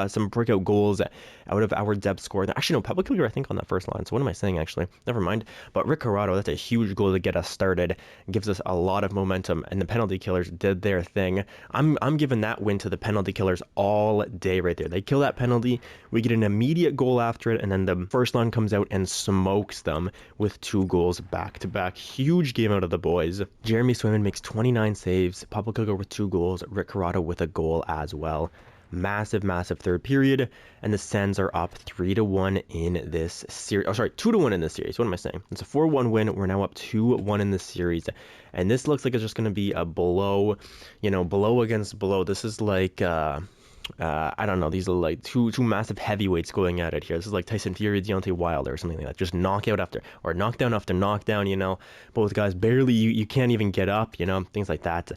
some breakout goals out of our depth score. Actually, no, Pablo Kilger, I think, on that first line. So what am I saying, actually? Never mind. But Rick Corrado, that's a huge goal to get us started. Gives us a lot of momentum, and the penalty killers did their thing. I'm giving that win to the penalty killers all day right there. They kill that penalty. We get an immediate goal after it, and then the first line comes out and smokes them with 2 goals back to back. Huge game out of the boys. Jeremy Swayman makes 29 saves. Pablo Kilger with 2 goals. Rick Corrado with a goal as well. Massive third period, and the Sens are up 3-1 in this series. Oh, sorry, 2-1 in this series. What am I saying? It's a 4-1 win. We're now up 2-1 in this series, and this looks like it's just going to be a below against below. This is like I don't know. These are like two massive heavyweights going at it here. This is like Tyson Fury, Deontay Wilder, or something like that. Just knockdown after knockdown. You know, both guys barely. You can't even get up. You know, things like that.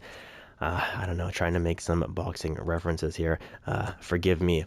I don't know, trying to make some boxing references here. Forgive me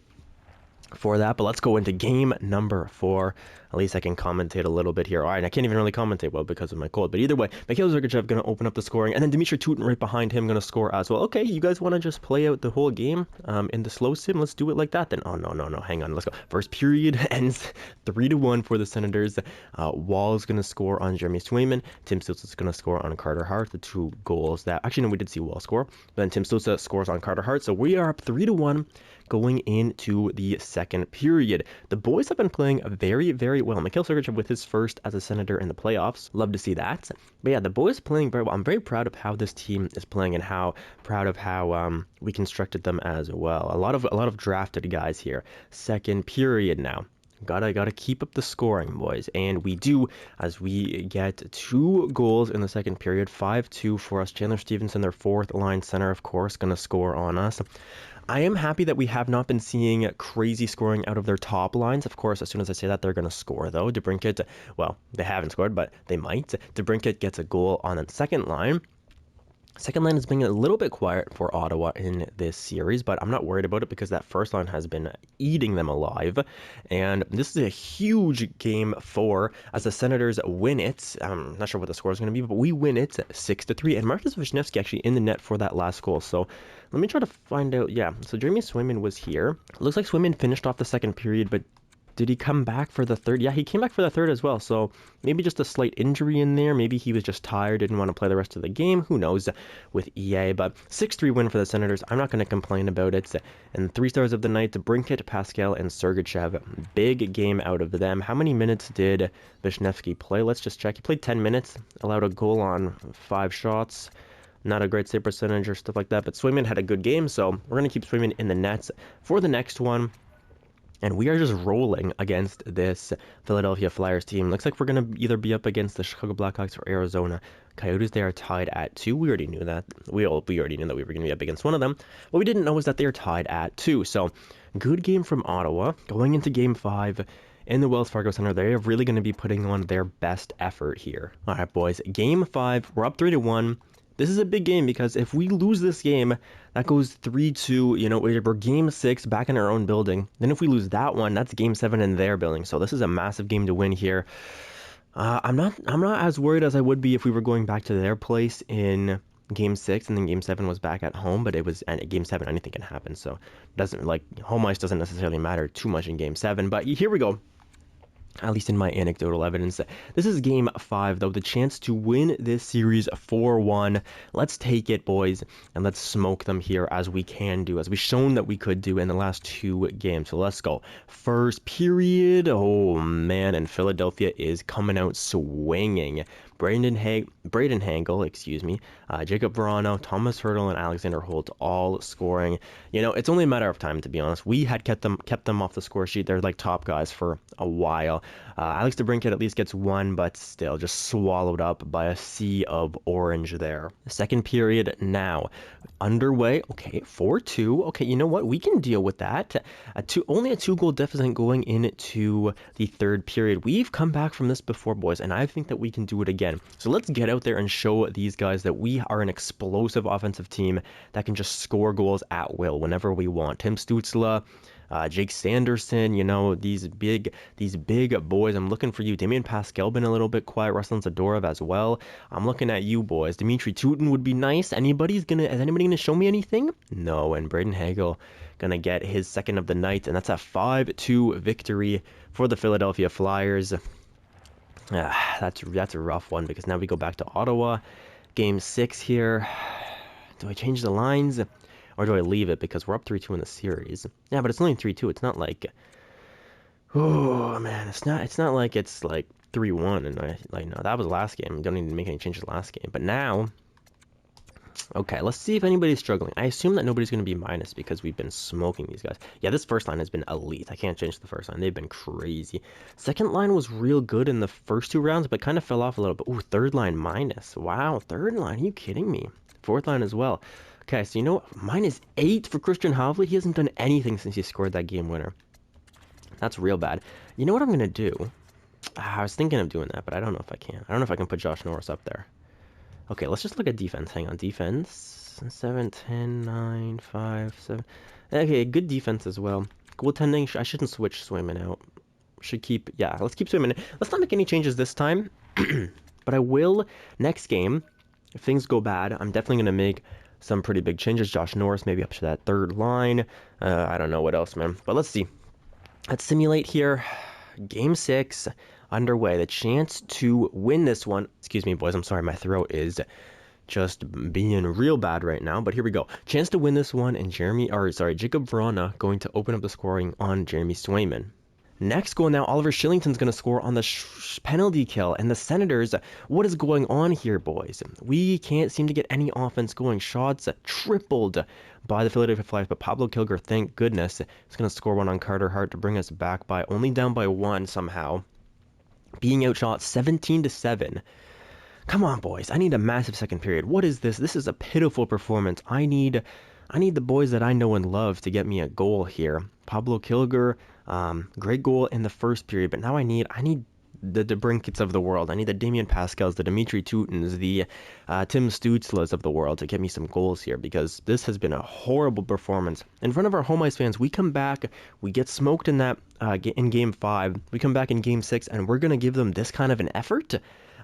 for that, but let's go into game number 4. At least I can commentate a little bit here. All right, I can't even really commentate well because of my cold, but either way, Mikhail Zergachev going to open up the scoring, and then Dmitry Tutin right behind him going to score as well. Okay, you guys want to just play out the whole game in the slow sim? Let's do it like that then. Oh, no, hang on, let's go. First period ends 3-1 for the Senators. Wall is going to score on Jeremy Swayman. Tim Stützle is going to score on Carter Hart, the 2 goals that, actually, no, we did see Wall score. Then Tim Stützle scores on Carter Hart, so we are up 3-1 going into the second period. The boys have been playing very, very well. Mikhail Sergachev with his first as a Senator in the playoffs. Love to see that. But yeah, the boys playing very well. I'm very proud of how this team is playing, and how proud of how we constructed them as well. A lot of drafted guys here. Second period now. Gotta keep up the scoring, boys, and we do, as we get 2 goals in the second period. 5-2 for us. Chandler Stevenson, their 4th line center, of course, gonna score on us. I am happy that we have not been seeing crazy scoring out of their top lines. Of course, as soon as I say that, they're going to score, though. DeBrincat, well, they haven't scored, but they might. DeBrincat gets a goal on the second line. Second line has been a little bit quiet for Ottawa in this series, but I'm not worried about it because that first line has been eating them alive. And this is a huge game 4 as the Senators win it. I'm not sure what the score is going to be, but we win it 6-3. And Marcus Wisniewski actually in the net for that last goal. So let me try to find out. Yeah, so Jeremy Swayman was here. Looks like Swayman finished off the second period, but did he come back for the third? Yeah, he came back for the third as well. So maybe just a slight injury in there. Maybe he was just tired, didn't want to play the rest of the game. Who knows with EA. But 6-3 win for the Senators. I'm not going to complain about it. And 3 stars of the night, Brinkett, Pascal, and Sergachev. Big game out of them. How many minutes did Wisniewski play? Let's just check. He played 10 minutes, allowed a goal on 5 shots. Not a great save percentage or stuff like that. But Swayman had a good game, so we're going to keep Swayman in the nets for the next one. And we are just rolling against this Philadelphia Flyers team. Looks like we're going to either be up against the Chicago Blackhawks or Arizona Coyotes. They are tied at 2. We already knew that. We already knew that we were going to be up against one of them. What we didn't know was that they are tied at 2. So, good game from Ottawa. Going into Game 5 in the Wells Fargo Center, they are really going to be putting on their best effort here. All right, boys. Game 5. We're up 3-1. This is a big game because if we lose this game, that goes 3-2. You know, we're game 6 back in our own building. Then if we lose that one, that's game 7 in their building. So this is a massive game to win here. I'm not as worried as I would be if we were going back to their place in game 6 and then game 7 was back at home, but it was at game 7 anything can happen. So it doesn't, like, home ice doesn't necessarily matter too much in game 7. But here we go. At least in my anecdotal evidence. This is game 5, though, the chance to win this series 4-1. Let's take it, boys, and let's smoke them here as we can do, as we've shown that we could do in the last 2 games. So let's go. First period. Oh, man, and Philadelphia is coming out swinging. Braden Hagel, Jacob Verano, Thomas Hertl, and Alexander Holt all scoring. You know, it's only a matter of time, to be honest. We had kept them off the score sheet. They're like top guys for a while. Alex DeBrincat at least gets 1, but still just swallowed up by a sea of orange there. The second period now underway. Okay, 4-2. Okay, you know what? We can deal with that. Only a 2-goal deficit going into the third period. We've come back from this before, boys, and I think that we can do it again. So let's get out there and show these guys that we are an explosive offensive team that can just score goals at will whenever we want. Tim Stützle, Jake Sanderson, you know, these big boys. I'm looking for you. Damien Pascal been a little bit quiet. Ruslan Zadorov as well. I'm looking at you, boys. Dimitri Tutin would be nice. Is anybody gonna show me anything? No. And Braden Hagel gonna get his second of the night, and that's a 5-2 victory for the Philadelphia Flyers. That's a rough one because now we go back to Ottawa. Game 6 here. Do I change the lines? Or do I leave it because we're up 3-2 in the series? Yeah, but it's only 3-2. It's not like, oh man, it's not like it's like 3-1 and no, that was last game. We don't need to make any changes last game. But now, okay, let's see if anybody's struggling. I assume that nobody's going to be minus because we've been smoking these guys. Yeah, this first line has been elite. I can't change the first line. They've been crazy. Second line was real good in the first 2 rounds, but kind of fell off a little bit. Ooh, third line minus. Wow, third line. Are you kidding me? Fourth line as well. Okay, so you know what? -8 for Christian Havli. He hasn't done anything since he scored that game winner. That's real bad. You know what I'm going to do? I was thinking of doing that, but I don't know if I can. I don't know if I can put Josh Norris up there. Okay, let's just look at defense. Hang on. Defense. 7, 10, 9, 5, 7. Okay, good defense as well. Goaltending. I shouldn't switch Swayman out. Should keep... Yeah, let's keep Swayman. Let's not make any changes this time. But I will next game. If things go bad, I'm definitely going to make some pretty big changes. Josh Norris maybe up to that third line. I don't know what else, man. But let's see. Let's simulate here. Game 6 underway. The chance to win this one. Excuse me, boys. I'm sorry. My throat is just being real bad right now. But here we go. Chance to win this one. And Jacob Vrana going to open up the scoring on Jeremy Swayman. Next goal now, Oliver Shillington's going to score on the penalty kill. And the Senators, what is going on here, boys? We can't seem to get any offense going. Shots tripled by the Philadelphia Flyers, but Pablo Kilger, thank goodness, is going to score one on Carter Hart to bring us back by only down by 1 somehow. Being outshot 17-7. Come on, boys. I need a massive second period. What is this? This is a pitiful performance. I need the boys that I know and love to get me a goal here. Pablo Kilger, great goal in the first period, but now I need the DeBrincats of the world. I need the Damien Pascals, the Dimitri Tutins, the Tim Stützles of the world to get me some goals here because this has been a horrible performance. In front of our home ice fans, we come back, we get smoked in that in Game 5. We come back in Game 6, and we're going to give them this kind of an effort?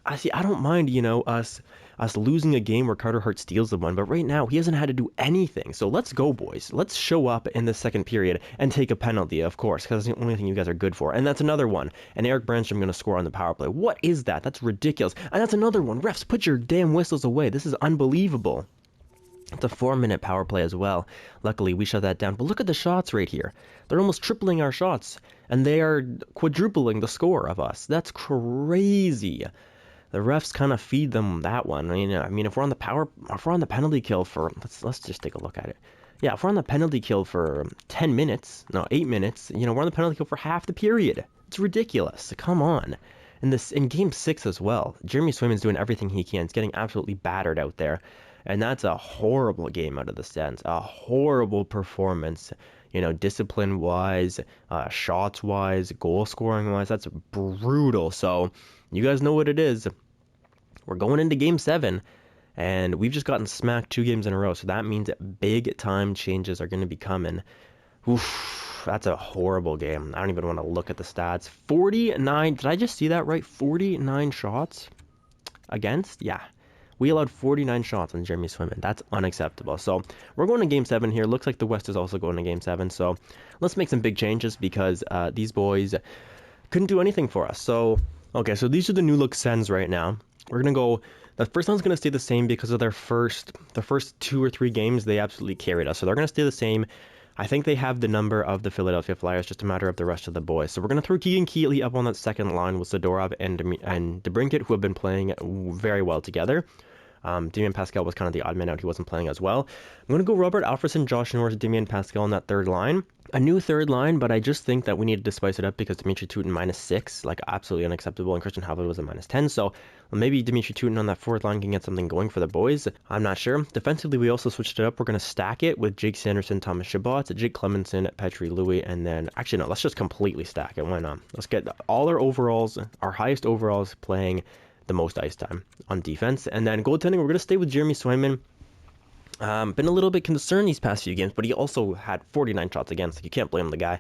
I don't mind, you know, us losing a game where Carter Hart steals the one, but right now he hasn't had to do anything. So let's go, boys. Let's show up in the second period and take a penalty, of course, because that's the only thing you guys are good for. And that's another one. And Eric Brandstrom going to score on the power play. What is that? That's ridiculous. And that's another one. Refs, put your damn whistles away. This is unbelievable. It's a 4-minute power play as well. Luckily, we shut that down. But look at the shots right here. They're almost tripling our shots, and they are quadrupling the score of us. That's crazy. The refs kind of feed them that one. I mean, if we're on the penalty kill for, let's just take a look at it. Yeah, if we're on the penalty kill for 8 minutes, you know, we're on the penalty kill for half the period. It's ridiculous. Come on. In Game 6 as well, Jeremy Swayman's doing everything he can. He's getting absolutely battered out there. And that's a horrible game out of the Sens. A horrible performance, you know, discipline-wise, shots-wise, goal-scoring-wise. That's brutal. So you guys know what it is. We're going into Game 7, And we've just gotten smacked 2 games in a row. So that means big time changes are going to be coming. Oof, that's a horrible game. I don't even want to look at the stats. 49. Did I just see that right? 49 shots against? Yeah. We allowed 49 shots on Jeremy Swayman. That's unacceptable. So we're going to Game 7 here. Looks like the West is also going to Game 7. So let's make some big changes because these boys couldn't do anything for us. So, okay, so these are the new look Sens right now. We're going to go... The first one's going to stay the same because of the first 2 or 3 games, they absolutely carried us. So they're going to stay the same. I think they have the number of the Philadelphia Flyers, just a matter of the rest of the boys. So we're going to throw Keegan Keeley up on that second line with Zadorov and DeBrincat, who have been playing very well together. Damian Pascal was kind of the odd man out. He wasn't playing as well. I'm going to go Robert Alfredson, Josh Norris, Damian Pascal on that third line. A new third line, but I just think that we needed to spice it up because Dimitri Tutin -6, like absolutely unacceptable, and Christian Havlat was a -10. So maybe Dimitri Tutin on that fourth line can get something going for the boys. I'm not sure. Defensively, we also switched it up. We're going to stack it with Jake Sanderson, Thomas Chabot, Jake Clemenson, Petri Louis, and then actually no, let's just completely stack it. Why not? Let's get all our overalls, our highest overalls, playing the most ice time on defense. And then goaltending, we're going to stay with Jeremy Swayman. Been a little bit concerned these past few games, but he also had 49 shots against. You can't blame the guy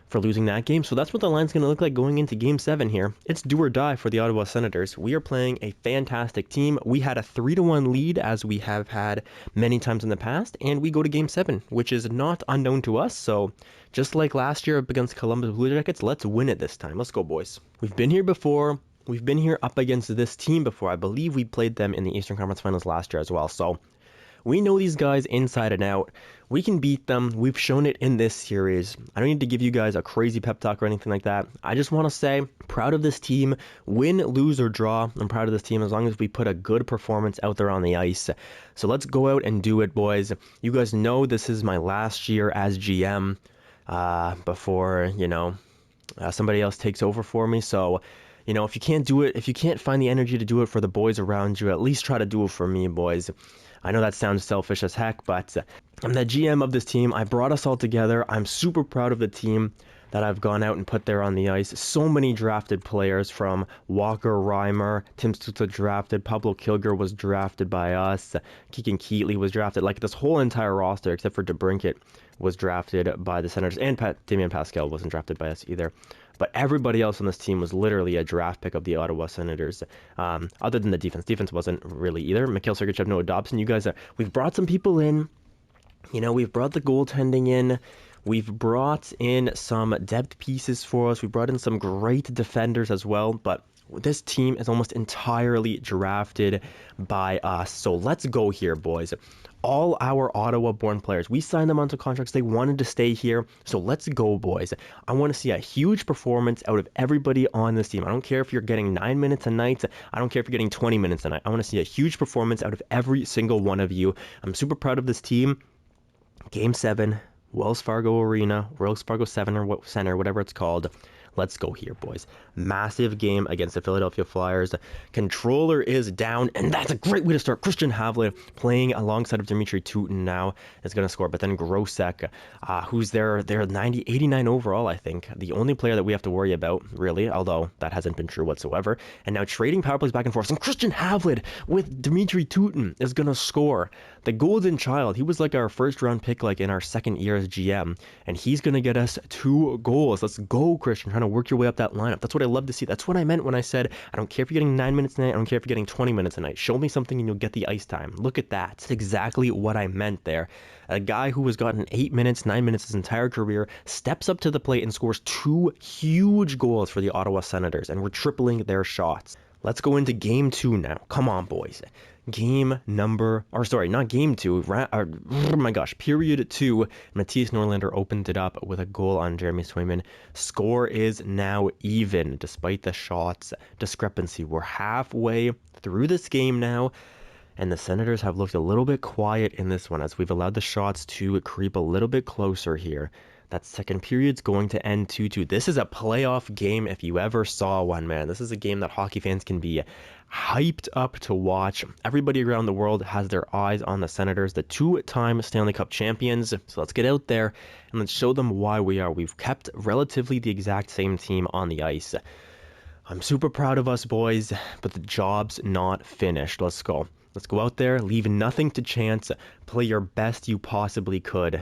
for losing that game. So that's what the line's going to look like going into Game 7 here. It's do or die for the Ottawa Senators. We are playing a fantastic team. We had a 3-1 lead, as we have had many times in the past, and we go to Game 7, which is not unknown to us. So just like last year up against Columbus Blue Jackets, let's win it this time. Let's go, boys. We've been here before. We've been here up against this team before. I believe we played them in the Eastern Conference Finals last year as well. So we know these guys inside and out. We can beat them. We've shown it in this series. I don't need to give you guys a crazy pep talk or anything like that. I just want to say, proud of this team. Win, lose, or draw, I'm proud of this team as long as we put a good performance out there on the ice. So let's go out and do it, boys. You guys know this is my last year as GM before, somebody else takes over for me. So if you can't do it, if you can't find the energy to do it for the boys around you, at least try to do it for me, boys. I know that sounds selfish as heck, but I'm the GM of this team. I brought us all together. I'm super proud of the team that I've gone out and put there on the ice. So many drafted players, from Walker Reimer, Tim Stützle drafted, Pablo Kilger was drafted by us, Keegan Keeley was drafted. Like, this whole entire roster, except for DeBrincat, was drafted by the Senators, and Damian Pascal wasn't drafted by us either. But everybody else on this team was literally a draft pick of the Ottawa Senators, other than the defense. Defense wasn't really either. Mikhail Sergachev, Noah Dobson. You guys we've brought some people in. We've brought the goaltending in. We've brought in some depth pieces for us. We brought in some great defenders as well. But this team is almost entirely drafted by us. So let's go here, boys. All our Ottawa-born players, we signed them onto contracts. They wanted to stay here. So let's go, boys. I want to see a huge performance out of everybody on this team. I don't care if you're getting 9 minutes a night. I don't care if you're getting 20 minutes a night. I want to see a huge performance out of every single one of you. I'm super proud of this team. Game 7, Wells Fargo Arena, Wells Fargo Center, whatever it's called. Let's go here, boys. Massive game against the Philadelphia Flyers. Controller is down, and that's a great way to start. Christian Havlat playing alongside of Dimitri Tutin now is going to score. But then Grosek, who's their 89 overall, I think. The only player that we have to worry about, really, although that hasn't been true whatsoever. And now trading power plays back and forth. And Christian Havlat with Dimitri Tutin is going to score. The golden child. He was like our first-round pick, like in our second year as GM. And he's going to get us 2 goals. Let's go, Christian. Trying to work your way up that lineup. That's what I love to see. That's what I meant when I said, I don't care if you're getting 9 minutes a night. I don't care if you're getting 20 minutes a night. Show me something and you'll get the ice time. Look at that. That's exactly what I meant there. A guy who has gotten 8 minutes, 9 minutes his entire career steps up to the plate and scores 2 huge goals for the Ottawa Senators, and we're tripling their shots. Let's go into game 2 now. Come on, boys. Period 2. Mattias Norlinder opened it up with a goal on Jeremy Swayman. Score is now even, despite the shots discrepancy. We're halfway through this game now, and the Senators have looked a little bit quiet in this one as we've allowed the shots to creep a little bit closer here. That second period's going to end 2-2. This is a playoff game if you ever saw one, man. This is a game that hockey fans can be hyped up to watch. Everybody around the world has their eyes on the Senators, the 2-time Stanley Cup champions. So let's get out there and let's show them why we are. We've kept relatively the exact same team on the ice. I'm super proud of us, boys, but the job's not finished. Let's go. Let's go out there, leave nothing to chance, play your best you possibly could,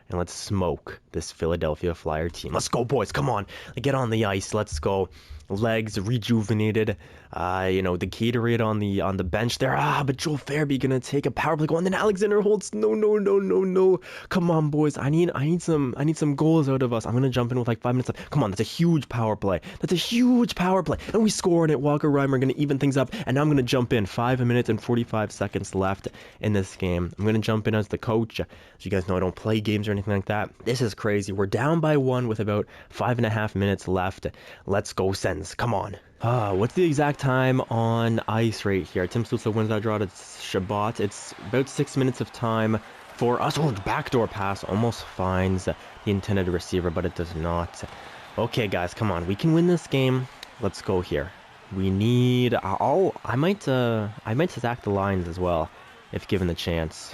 and let's smoke this Philadelphia Flyer team. Let's go, boys. Come on. Get on the ice. Let's go. Legs rejuvenated. You know, the Gatorade on the bench there. But Joel Farabee gonna take a power play goal, and then Alexander Holtz. No. Come on, boys. I need some goals out of us. I'm gonna jump in with like 5 minutes left. Come on, that's a huge power play. And we score on it. Walker Reimer gonna even things up, and now I'm gonna jump in. 5 minutes and 45 seconds left in this game. I'm gonna jump in as the coach. As you guys know, I don't play games or anything like that. This is crazy. We're down by 1 with about 5.5 minutes left. Let's go, Sens. Come on. What's the exact time on ice right here? Tim Stützle wins that draw to Shabbat. It's about 6 minutes of time for us. Oh, backdoor pass almost finds the intended receiver, but it does not. Okay, guys, come on. We can win this game. Let's go here. We need... I might attack the lines as well, if given the chance.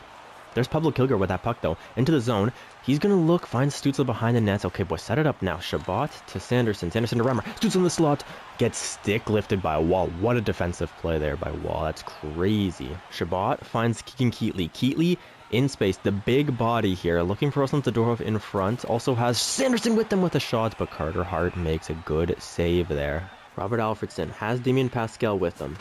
There's Pablo Kilger with that puck, though. Into the zone. He's going to look, find Stützle behind the nets. Okay, boys, set it up now. Shabbat to Sanderson. Sanderson to Reimer. Stützle in the slot. Gets stick lifted by Wall. What a defensive play there by Wall. That's crazy. Shabbat finds Keegan Keatley. Keatley in space. The big body here. Looking for Ruslan Todorov in front. Also has Sanderson with them with a shot, but Carter Hart makes a good save there. Robert Alfredson has Damien Pascal with him.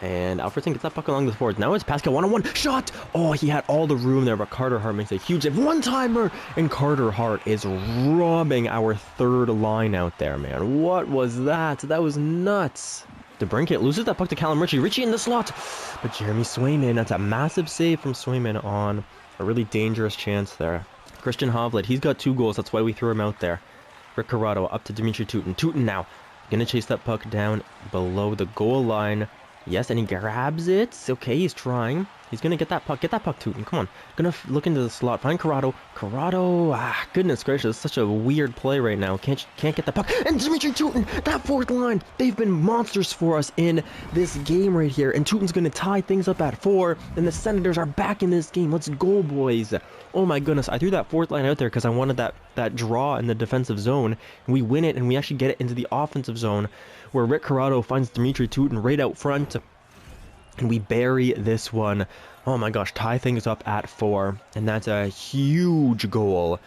And Alfredson gets that puck along the boards. Now it's Pascal one-on-one. Shot! Oh, he had all the room there, but Carter Hart makes a huge save. One-timer! And Carter Hart is robbing our third line out there, man. What was that? That was nuts. DeBrincat loses that puck to Callum Ritchie. Ritchie in the slot. But Jeremy Swayman, that's a massive save from Swayman on a really dangerous chance there. Christian Hovland, he's got 2 goals. That's why we threw him out there. Rick Corrado up to Dimitri Tutin. Tutin now gonna chase that puck down below the goal line. Yes, and he grabs it. Okay, he's trying. He's going to get that puck. Get that puck, Tutin. Come on. Going to look into the slot. Find Corrado. Goodness gracious. Such a weird play right now. Can't get the puck. And Dimitri Tutin, that fourth line. They've been monsters for us in this game right here. And Tutin's going to tie things up at 4. And the Senators are back in this game. Let's go, boys. Oh my goodness. I threw that fourth line out there because I wanted that draw in the defensive zone. And we win it, and we actually get it into the offensive zone, where Rick Corrado finds Dimitri Tutin right out front. And we bury this one. Oh my gosh, tie things up at 4. And that's a huge goal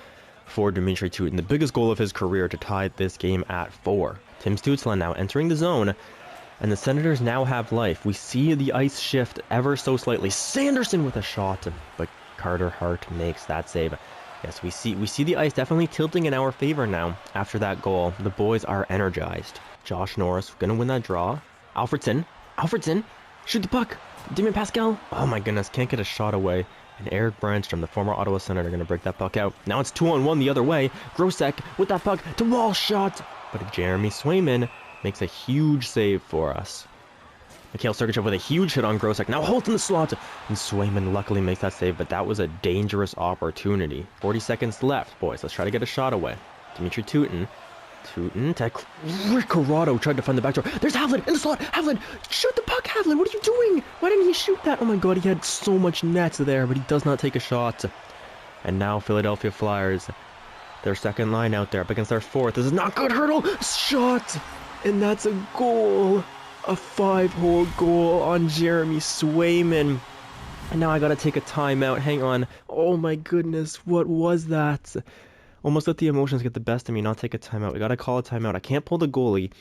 for Dimitri Tutin. The biggest goal of his career to tie this game at 4. Tim Stützle now entering the zone. And the Senators now have life. We see the ice shift ever so slightly. Sanderson with a shot. But Carter Hart makes that save. Yes, we see the ice definitely tilting in our favor now after that goal. The boys are energized. Josh Norris gonna win that draw. Alfredson. Shoot the puck. Damien Pascal. Oh my goodness, can't get a shot away. And Eric Brandstrom, the former Ottawa Senator, going to break that puck out. Now it's 2-on-1 the other way. Grosek with that puck to Wall shot. But Jeremy Swayman makes a huge save for us. Mikhail Sergachev with a huge hit on Grosek. Now Holt in the slot. And Swayman luckily makes that save, but that was a dangerous opportunity. 40 seconds left, boys. Let's try to get a shot away. Dimitri Tutin. Rick Corrado tried to find the back door. There's Havlin in the slot. Havlin, shoot the puck, Havlin. What are you doing? Why didn't he shoot that? Oh my god, he had so much net there, but he does not take a shot. And now Philadelphia Flyers, their second line out there up against our fourth. This is not good. Hurdle shot, and that's a goal. A 5-hole goal on Jeremy Swayman. And now I gotta take a timeout. Hang on. Oh my goodness, what was that? Almost let the emotions get the best of me, not take a timeout. We gotta call a timeout. I can't pull the goalie.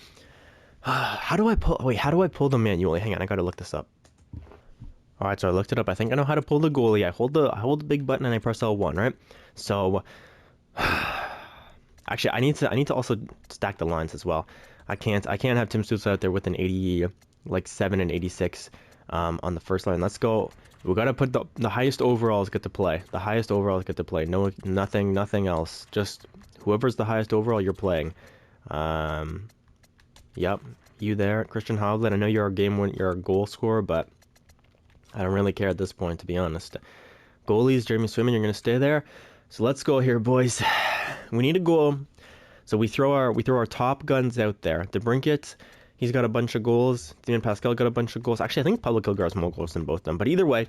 How do I pull them manually? Hang on, I gotta look this up. Alright, so I looked it up. I think I know how to pull the goalie. I hold the big button and I press L1, right? So actually I need to also stack the lines as well. I can't have Tim Stützle out there with an 87 and 86 on the first line. Let's go. We gotta put the highest overalls get to play. The highest overalls get to play. No, nothing else. Just whoever's the highest overall, you're playing. Yep, you there, Christian Hovland. I know you're a goal scorer, but I don't really care at this point, to be honest. Goalies, Jeremy Swayman, you're gonna stay there. So let's go here, boys. We need a goal. So we throw our top guns out there. DeBrincat, he's got a bunch of goals. Damien Pascal got a bunch of goals. Actually, I think Pablo Kilgar has more goals than both of them. But either way,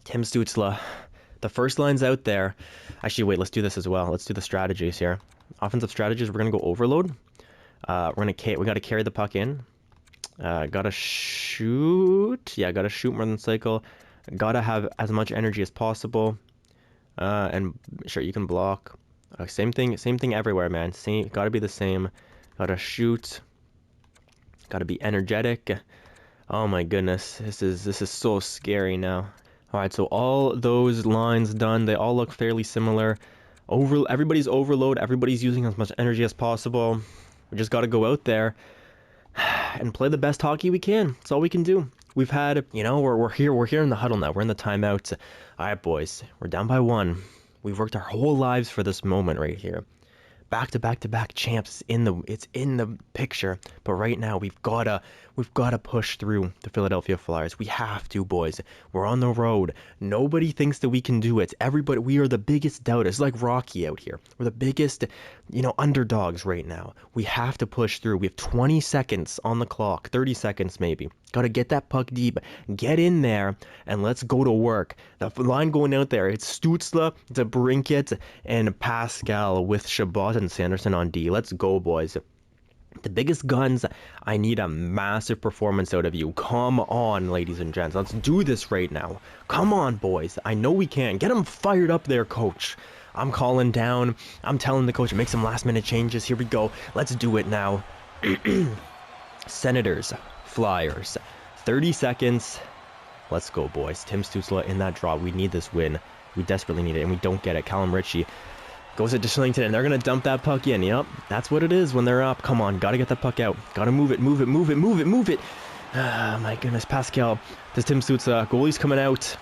Tim Stützle, the first line's out there. Actually, wait, let's do this as well. Let's do the strategies here. Offensive strategies, we're going to go overload. We got to carry the puck in. Gotta shoot. Yeah, gotta shoot more than cycle. Gotta have as much energy as possible. And sure, you can block. Same thing everywhere, man. Same, gotta be the same. Gotta shoot. Gotta be energetic. Oh my goodness, this is so scary now. All right, so all those lines done. They all look fairly similar. Everybody's overload. Everybody's using as much energy as possible. We just gotta go out there and play the best hockey we can. That's all we can do. We've had, we're here in the huddle now. We're in the timeout. All right, boys, we're down by 1. We've worked our whole lives for this moment right here. Back to back champs. It's in the picture. But right now we've gotta push through the Philadelphia Flyers. We have to, boys. We're on the road. Nobody thinks that we can do it. Everybody, we are the biggest doubters. It's like Rocky out here. We're the biggest, underdogs right now. We have to push through. We have 20 seconds on the clock, 30 seconds maybe. Gotta get that puck deep, get in there, and let's go to work. The line going out there, it's Stützle, DeBrincat, and Pascal with Chabot and Sanderson on D. Let's go, boys. The biggest guns, I need a massive performance out of you. Come on, ladies and gents. Let's do this right now. Come on, boys. I know we can. Get them fired up there, coach. I'm calling down. I'm telling the coach to make some last-minute changes. Here we go. Let's do it now. Senators, Flyers. 30 seconds. Let's go, boys. Tim Stützle in that draw. We need this win. We desperately need it, and we don't get it. Callum Ritchie goes to Shillington, and they're going to dump that puck in. Yep, that's what it is when they're up. Come on, got to get that puck out. Got to move it. Ah, my goodness, Pascal. Does Tim Stützle. Goalie's coming out.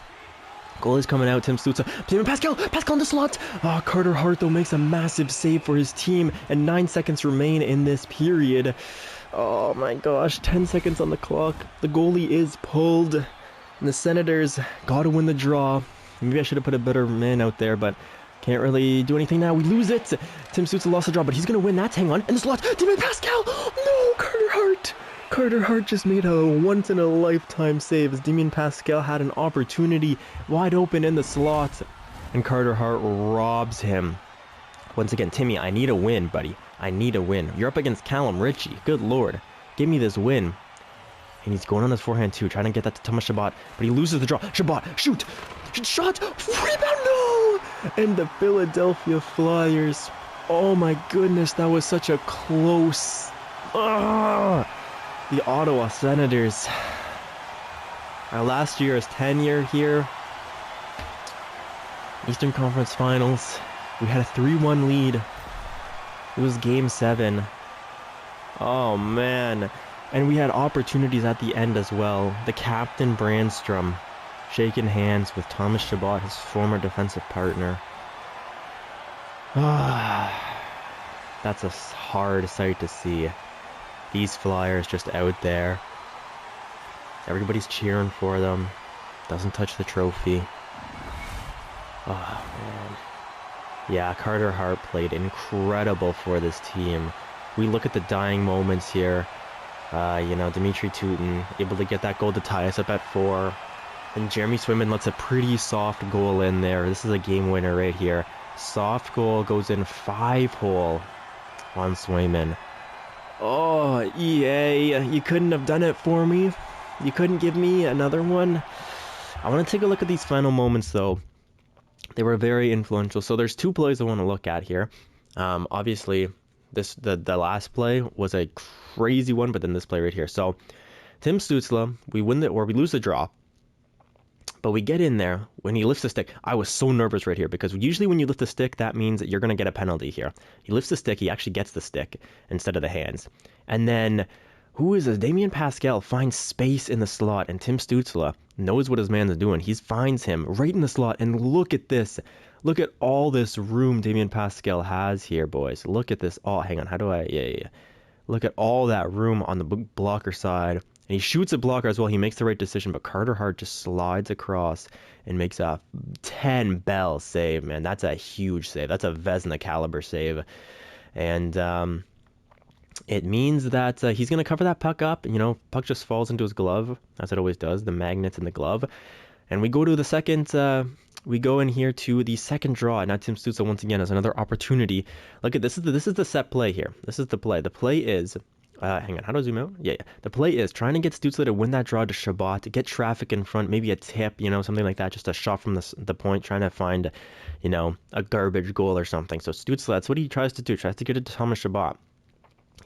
Tim Stützle. Pascal in the slot. Oh, Carter Hart, though, makes a massive save for his team, and 9 seconds remain in this period. Oh, my gosh, 10 seconds on the clock. The goalie is pulled, and the Senators got to win the draw. Maybe I should have put a better man out there, but can't really do anything now. We lose it. Tim Stützle lost the draw, but he's going to win that. Hang on. In the slot. Damian Pascal. No, Carter Hart. Carter Hart just made a once-in-a-lifetime save as Damian Pascal had an opportunity wide open in the slot. And Carter Hart robs him. Once again, Timmy, I need a win, buddy. I need a win. You're up against Callum Ritchie. Good lord. Give me this win. And he's going on his forehand too, trying to get that to Thomas Chabot, but he loses the draw. Chabot, shoot! Shot! Rebound! No! And the Philadelphia Flyers. Oh my goodness, that was such a close... The Ottawa Senators. Our last year's tenure here. Eastern Conference Finals. We had a 3-1 lead. It was Game 7. Oh man. And we had opportunities at the end as well. The captain, Brandstrom, shaking hands with Thomas Chabot, his former defensive partner. That's a hard sight to see. These Flyers just out there. Everybody's cheering for them. Doesn't touch the trophy. Oh, man. Yeah, Carter Hart played incredible for this team. We look at the dying moments here. Dimitri Tutin able to get that goal to tie us up at 4. And Jeremy Swayman lets a pretty soft goal in there. This is a game winner right here. Soft goal goes in 5-hole on Swayman. Oh, EA, you couldn't have done it for me. You couldn't give me another one. I want to take a look at these final moments, though. They were very influential. So there's 2 plays I want to look at here. Obviously, the last play was a crazy one, but then this play right here. So Tim Stützle, we lose the draw. But we get in there when he lifts the stick. I was so nervous right here because usually when you lift the stick, that means that you're going to get a penalty here. He lifts the stick. He actually gets the stick instead of the hands. And then who is this? Damian Pascal finds space in the slot, and Tim Stützle knows what his man is doing. He finds him right in the slot, and look at this. Look at all this room Damian Pascal has here, boys. Look at this. Oh, hang on. How do I... Yeah. Look at all that room on the blocker side. And he shoots a blocker as well. He makes the right decision, but Carter Hart just slides across and makes a 10-bell save, man. That's a huge save. That's a Vezina caliber save. And it means that he's going to cover that puck up. Puck just falls into his glove, as it always does, the magnets in the glove. And we go to the second... we go in here to the second draw. Now Tim Stützle once again has another opportunity. Look at this. This is the set play here. This is the play. The play is Hang on, how do I zoom out? Yeah. The play is trying to get Stützle to win that draw to Shabbat, to get traffic in front, maybe a tip, something like that, just a shot from the point, trying to find, a garbage goal or something. So Stützle, that's what he tries to do, tries to get it to Thomas Shabbat.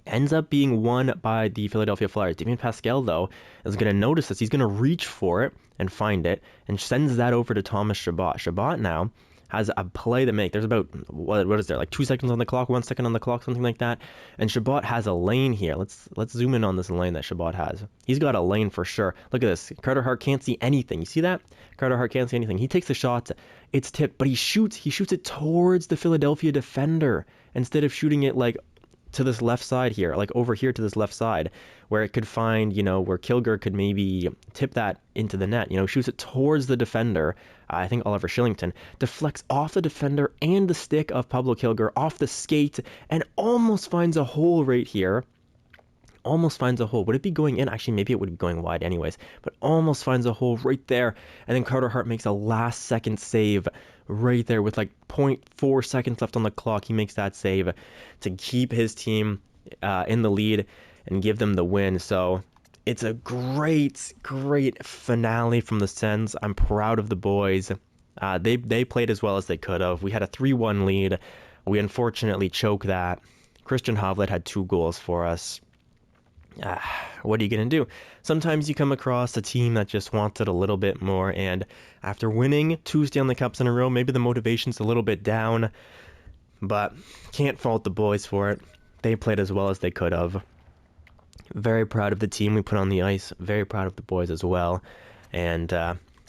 Ends up being won by the Philadelphia Flyers. Damien Pascal, though, is going to notice this. He's going to reach for it and find it and sends that over to Thomas Shabbat. Shabbat now has a play to make. There's about, what is there, like 2 seconds on the clock, 1 second on the clock, something like that. And Shabbat has a lane here. Let's zoom in on this lane that Shabbat has. He's got a lane for sure. Look at this. Carter Hart can't see anything. You see that? Carter Hart can't see anything. He takes the shot. It's tipped, but he shoots it towards the Philadelphia defender instead of shooting it like to this left side here, like over here to this left side, where it could find, where Kilger could maybe tip that into the net, shoots it towards the defender. I think Oliver Shillington deflects off the defender and the stick of Pablo Kilger off the skate and almost finds a hole right here. Almost finds a hole. Would it be going in? Actually, maybe it would be going wide anyways, but almost finds a hole right there. And then Carter Hart makes a last second save right there with like 0.4 seconds left on the clock. He makes that save to keep his team in the lead and give them the win. So it's a great finale from the Sens. I'm proud of the boys. They played as well as they could have. We had a 3-1 lead. We unfortunately choked that. Christian Havlet had 2 goals for us. What are you going to do? Sometimes you come across a team that just wants it a little bit more, and after winning 2 Stanley Cups in a row, maybe the motivation's a little bit down, but can't fault the boys for it. They played as well as they could have. Very proud of the team we put on the ice. Very proud of the boys as well. And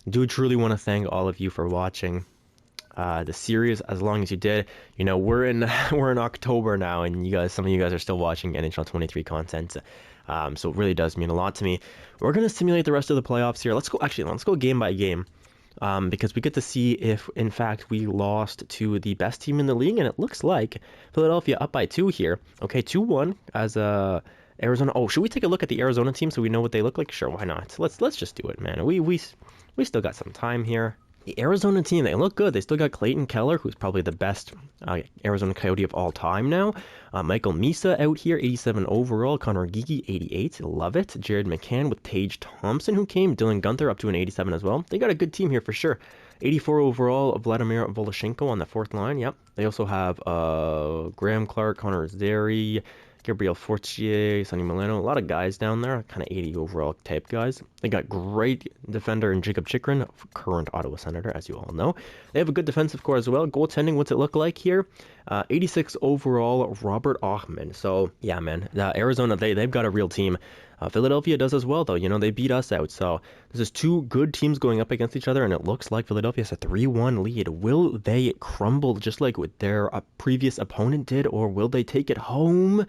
do truly want to thank all of you for watching the series as long as you did. We're in October now, and some of you guys are still watching NHL 23 content. So it really does mean a lot to me. We're going to simulate the rest of the playoffs here. Let's go game by game, because we get to see if, in fact, we lost to the best team in the league, and it looks like Philadelphia up by 2 here. Okay, 2-1 as Arizona. Oh, should we take a look at the Arizona team so we know what they look like? Sure, why not? Let's just do it, man. We still got some time here. The Arizona team, they look good. They still got Clayton Keller, who's probably the best Arizona Coyote of all time now. Michael Misa out here, 87 overall. Connor Geeky, 88. Love it. Jared McCann with Tage Thompson, who came. Dylan Gunther up to an 87 as well. They got a good team here for sure. 84 overall, Vladimir Voloshenko on the 4th line. Yep. They also have Graham Clark, Connor Zary, Gabriel Fortier, Sonny Milano, a lot of guys down there, kind of 80 overall type guys. They got great defender in Jacob Chychrun, current Ottawa Senator, as you all know. They have a good defensive core as well. Goaltending, what's it look like here? 86 overall, Robert Ochman. So, yeah, man, Arizona, they've got a real team. Philadelphia does as well, though. They beat us out. So this is 2 good teams going up against each other, and it looks like Philadelphia has a 3-1 lead. Will they crumble just like with their previous opponent did, or will they take it home?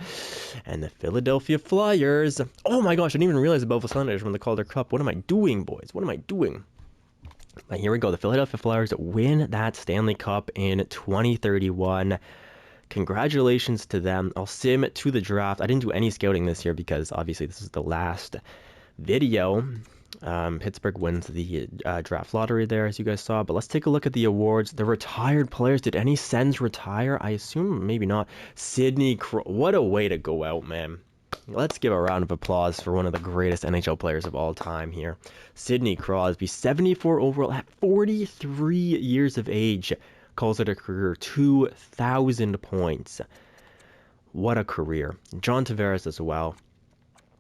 And the Philadelphia Flyers. Oh my gosh, I didn't even realize about the Senators when they called their cup. What am I doing, boys? What am I doing? But here we go. The Philadelphia Flyers win that Stanley Cup in 2031. Congratulations to them. I'll sim to the draft. I didn't do any scouting this year because obviously this is the last video. Pittsburgh wins the draft lottery there, as you guys saw. But let's take a look at the awards. The retired players. Did any Sens retire? I assume maybe not. What a way to go out, man. Let's give a round of applause for one of the greatest NHL players of all time here. Sidney Crosby, 74 overall at 43 years of age. Calls it a career 2,000 points. What a career. John Tavares as well.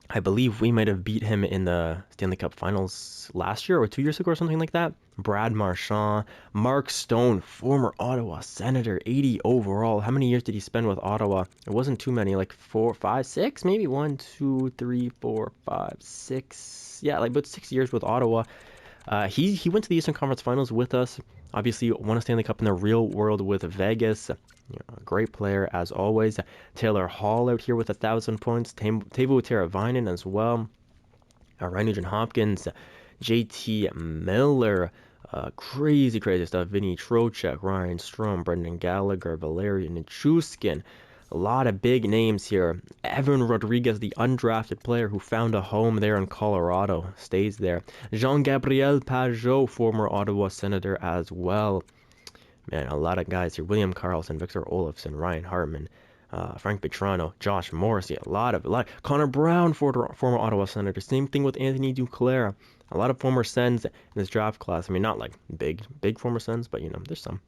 I believe we might have beat him in the Stanley Cup Finals last year or 2 years ago or something like that. Brad Marchand. Mark Stone, former Ottawa Senator, 80 overall. How many years did he spend with Ottawa? It wasn't too many, like 4, 5, 6, maybe 1, 2, 3, 4, 5, 6. Yeah, like about 6 years with Ottawa. He went to the Eastern Conference Finals with us. Obviously, won a Stanley Cup in the real world with Vegas. A great player as always. Taylor Hall out here with 1,000 points. Teuvo Teravainen as well. Ryan Nugent-Hopkins. JT Miller. Crazy stuff. Vinny Trocheck, Ryan Strome, Brendan Gallagher, Valerian Nichushkin. A lot of big names here. Evan Rodriguez, the undrafted player who found a home there in Colorado, stays there. Jean-Gabriel Pageau, former Ottawa Senator as well. Man, a lot of guys here. William Karlsson, Victor Olofsson, Ryan Hartman, Frank Petrano, Josh Morrissey, a lot. Connor Brown, former Ottawa Senator. Same thing with Anthony Duclair. A lot of former Sens in this draft class. I mean, not like big former Sens, but there's some.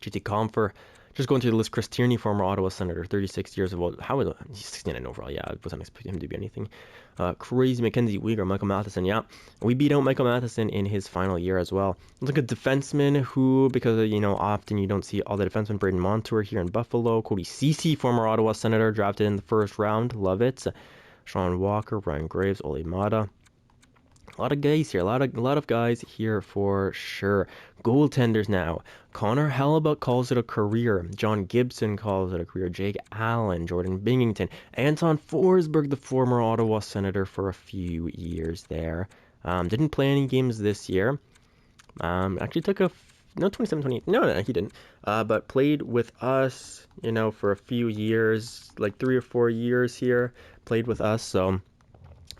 GT Comfer. Just going through the list, Chris Tierney, former Ottawa Senator, 36 years old. How is he's 69 overall? Yeah, I wasn't expecting him to be anything crazy. Mackenzie Weegar, Michael Matheson. Yeah, we beat out Michael Matheson in his final year as well. Look at defenseman who, because often you don't see all the defensemen. Braden Montour here in Buffalo. Cody Ceci, former Ottawa Senator, drafted in the first round. Love it. Sean Walker, Ryan Graves, Ole Mata. A lot of guys here, a lot of guys here for sure. Goaltenders now. Connor Hellebuyck calls it a career. John Gibson calls it a career. Jake Allen, Jordan Binghamton, Anton Forsberg, the former Ottawa Senator for a few years there. Didn't play any games this year. Actually took 27, 28. No, he didn't. But played with us, for a few years, like 3 or 4 years here. Played with us, so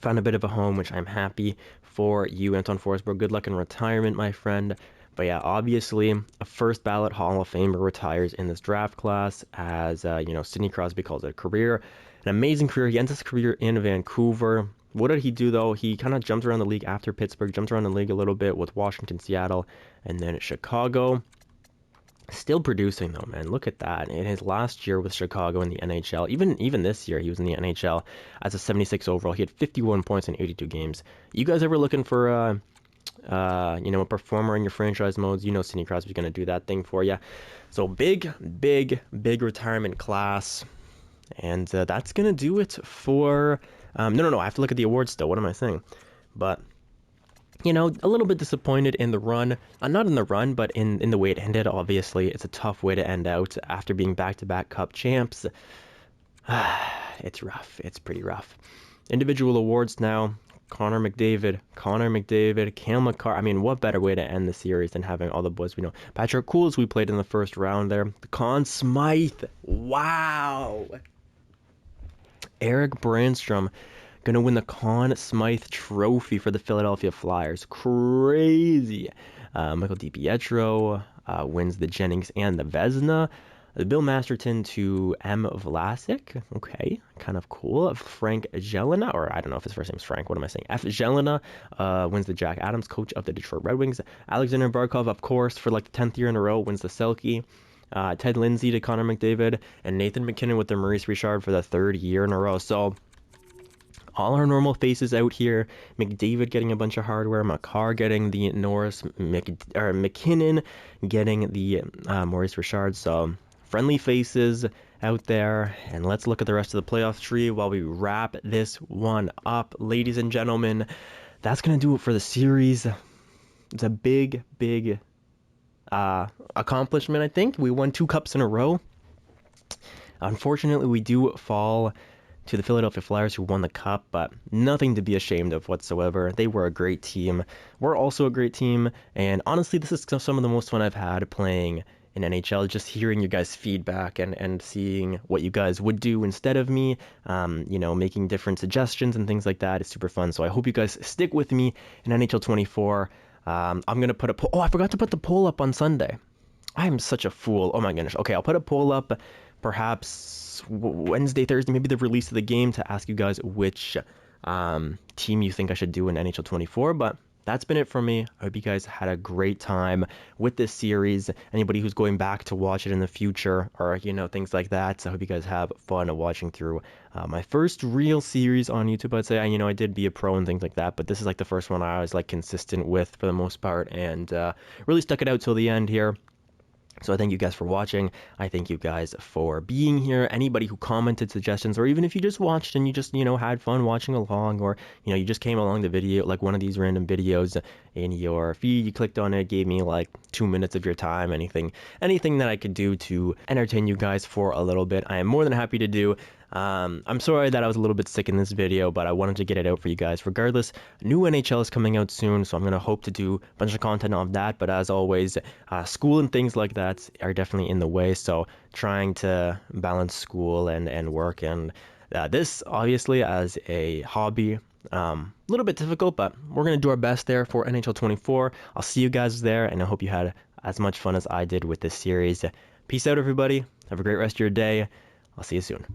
found a bit of a home, which I'm happy for you, Anton Forsberg. Good luck in retirement, my friend. But yeah, obviously, a first ballot Hall of Famer retires in this draft class as, Sidney Crosby calls it a career. An amazing career. He ends his career in Vancouver. What did he do, though? He kind of jumped around the league after Pittsburgh, jumped around the league a little bit with Washington, Seattle, and then Chicago. Still producing, though, man. Look at that. In his last year with Chicago in the NHL, even this year, he was in the NHL as a 76 overall. He had 51 points in 82 games. You guys ever looking for a performer in your franchise modes? Sidney Crosby's going to do that thing for you. So big retirement class. And that's going to do it for... No, I have to look at the awards still. What am I saying? But... a little bit disappointed in the run. Not in the run, but in the way it ended. Obviously, it's a tough way to end out after being back-to-back Cup champs. It's rough. It's pretty rough. Individual awards now. Connor McDavid, Cale Makar. I mean, what better way to end the series than having all the boys we know? Patrick Cool's we played in the first round there. Conn Smythe. Wow. Eric Brandstrom going to win the Conn Smythe Trophy for the Philadelphia Flyers. Crazy. Michael DiPietro wins the Jennings and the Vezina. Bill Masterton to M. Vlasic. Okay, kind of cool. Frank Jelena, or I don't know if his first name is Frank. What am I saying? F. Jelena wins the Jack Adams Coach of the Detroit Red Wings. Alexander Barkov, of course, for like the 10th year in a row, wins the Selke. Ted Lindsay to Connor McDavid. And Nathan McKinnon with the Maurice Richard for the 3rd year in a row. So... all our normal faces out here. McDavid getting a bunch of hardware. Makar getting the Norris. McKinnon getting the Maurice Richard. So friendly faces out there. And let's look at the rest of the playoff tree while we wrap this one up. Ladies and gentlemen, that's going to do it for the series. It's a big accomplishment, I think. We won 2 cups in a row. Unfortunately, we do fall to the Philadelphia Flyers, who won the cup, but nothing to be ashamed of whatsoever. They were a great team. We're also a great team, and honestly, this is some of the most fun I've had playing in NHL, just hearing your guys' feedback and seeing what you guys would do instead of me, making different suggestions and things like that is super fun. So I hope you guys stick with me in NHL 24. I'm going to put a poll. Oh, I forgot to put the poll up on Sunday. I am such a fool. Oh my goodness. Okay, I'll put a poll up perhaps Wednesday, Thursday, maybe the release of the game, to ask you guys which team you think I should do in NHL 24. But that's been it for me. I hope you guys had a great time with this series. Anybody who's going back to watch it in the future, or things like that, so I hope you guys have fun watching through my first real series on YouTube. I'd say I did be a pro and things like that, but this is like the first one I was like consistent with for the most part, and really stuck it out till the end here. So I thank you guys for watching. I thank you guys for being here. Anybody who commented suggestions, or even if you just watched and you just, had fun watching along, or, you just came along the video, like one of these random videos in your feed, you clicked on it, gave me like 2 minutes of your time, anything that I could do to entertain you guys for a little bit, I am more than happy to do. I'm sorry that I was a little bit sick in this video, but I wanted to get it out for you guys. Regardless, new NHL is coming out soon, so I'm going to hope to do a bunch of content on that. But as always, school and things like that are definitely in the way, so trying to balance school and work, and this obviously as a hobby, a little bit difficult, but we're going to do our best there for NHL 24. I'll see you guys there, and I hope you had as much fun as I did with this series. Peace out, everybody. Have a great rest of your day. I'll see you soon.